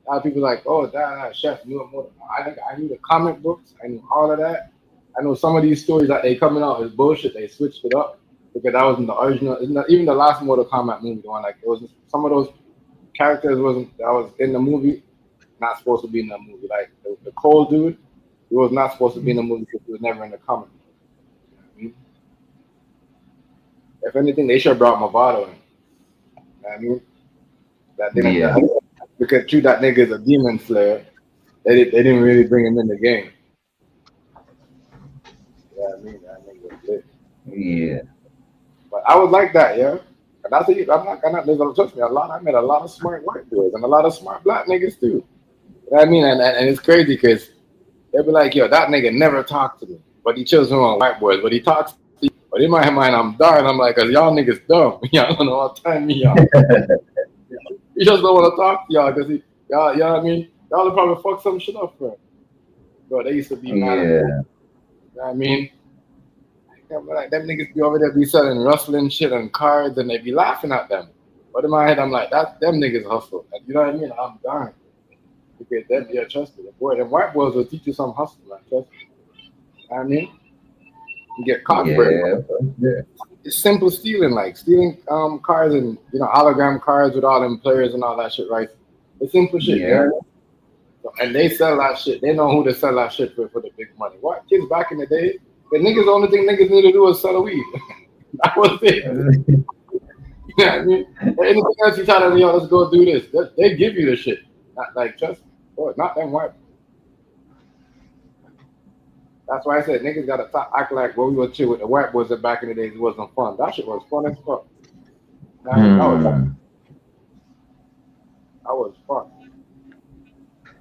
A lot of people like, oh, that chef knew a Mortal Kombat. I knew the comic books. I knew all of that. I know some of these stories that they coming out is bullshit. They switched it up because that wasn't the original. Even the last Mortal Kombat movie, the one like it was some of those characters that was in the movie not supposed to be in the movie. Like the Cole dude, he was not supposed to be in the movie because he was never in the comic. You know what I mean? If anything, they should have brought Movado in. You know what I mean? That didn't because that nigga is a demon slayer. They didn't really bring him in the game. Yeah, I mean that nigga was lit. Yeah. But I was like that, yeah. And that's it. I'm not gonna trust me. I met a lot of smart white boys and a lot of smart black niggas too. You know what I mean? And it's crazy because they'll be like, yo, that nigga never talked to me. But he chose on white boys. But he talks to you. But in my mind, I'm dying. I'm like, cause y'all niggas dumb. Y'all don't know what time me y'all. He just don't want to talk to y'all because y'all, you know what I mean? Y'all will probably fuck some shit up for him. Bro, they used to be mad at me. You know what I mean? Like them niggas be over there be selling rustling shit and cards and they be laughing at them. But in my head, I'm like, them niggas hustle. And you know what I mean? I'm dying. Because them, yeah, trust me. Boy, them white boys will teach you some hustle, man. Trust me. You know what I mean? You get caught for it. Yeah. It's simple stealing, like stealing cards and, you know, hologram cards with all them players and all that shit, right? It's simple shit, yeah. And they sell that shit. They know who to sell that shit for the big money. What? Kids back in the day, the only thing niggas need to do is sell a weed. That was it. You know what I mean? Anything else you tell them, yo, let's go do this. They give you the shit. Not like, trust me. Boy, not them white. That's why I said niggas gotta act like when we were chill with the white boys back in the days, it wasn't fun. That shit was fun as fuck. That was fun.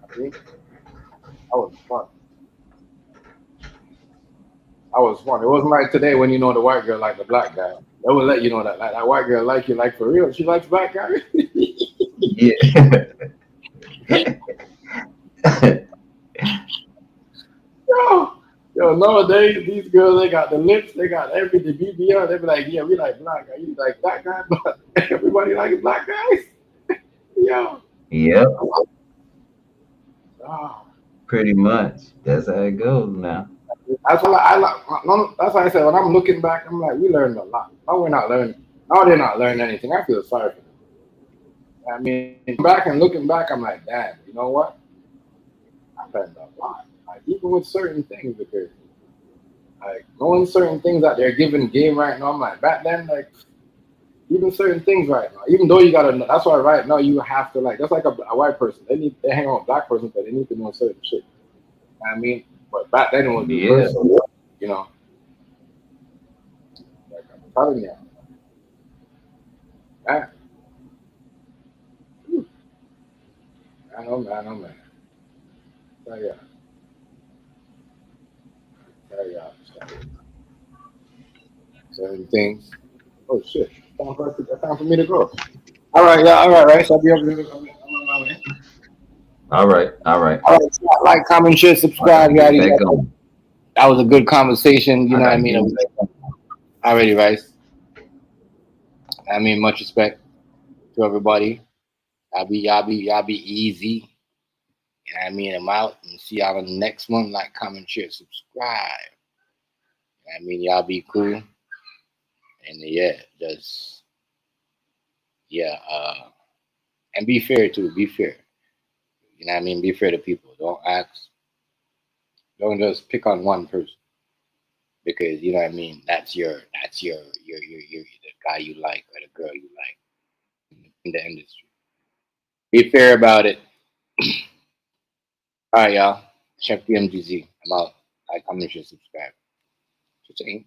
I mean, that was fun. I was fun. It wasn't like today when you know the white girl like the black guy. They would let you know that like that white girl like you like for real. She likes black guys. Yeah. Yo, nowadays these girls they got the lips, they got everything. BBL, they be like, yeah, we like black guys. You like black guys, but everybody likes black guys. Yo. Yep. Oh. Pretty much. That's how it goes now. That's why I said when I'm looking back, I'm like, we learned a lot. No, we're not learning. No, they're not learning anything. I feel sorry for them. I mean, back and looking back, I'm like, damn, you know what? I learned a lot. Like, even with certain things, because like knowing certain things that they're giving game right now, I'm like, back then, like, even certain things right now. Even though you gotta know, that's why right now you have to like. That's like a white person. They hang on with a black person, but they need to know certain shit. You know what I mean, but back then it was Yeah. reversal. You know, like I'm telling you, man. I know, man. Tell ya, tell ya, certain things. Oh shit! Time for me to go. All right, yeah, all right, right. So I'll be over there. I'm on my way. All right. All right. All right, so like, comment, share, I gotta subscribe. You get already back know. on. That was a good conversation. You I know what I gotta mean? get back on. Already, right? I mean, much respect to everybody. Y'all be easy. You know what I mean? I'm out and see y'all on the next one. Like, comment, share, subscribe. You know what I mean? Y'all be cool. And yeah, just yeah, and be fair too. Be fair. You know what I mean? Be fair to people. Don't ask. Don't just pick on one person because you know what I mean. That's your the guy you like or the girl you like in the industry. Be fair about it. All right, y'all. Check the MGZ. I'm out. Like, comment, share, subscribe. Cha-ching.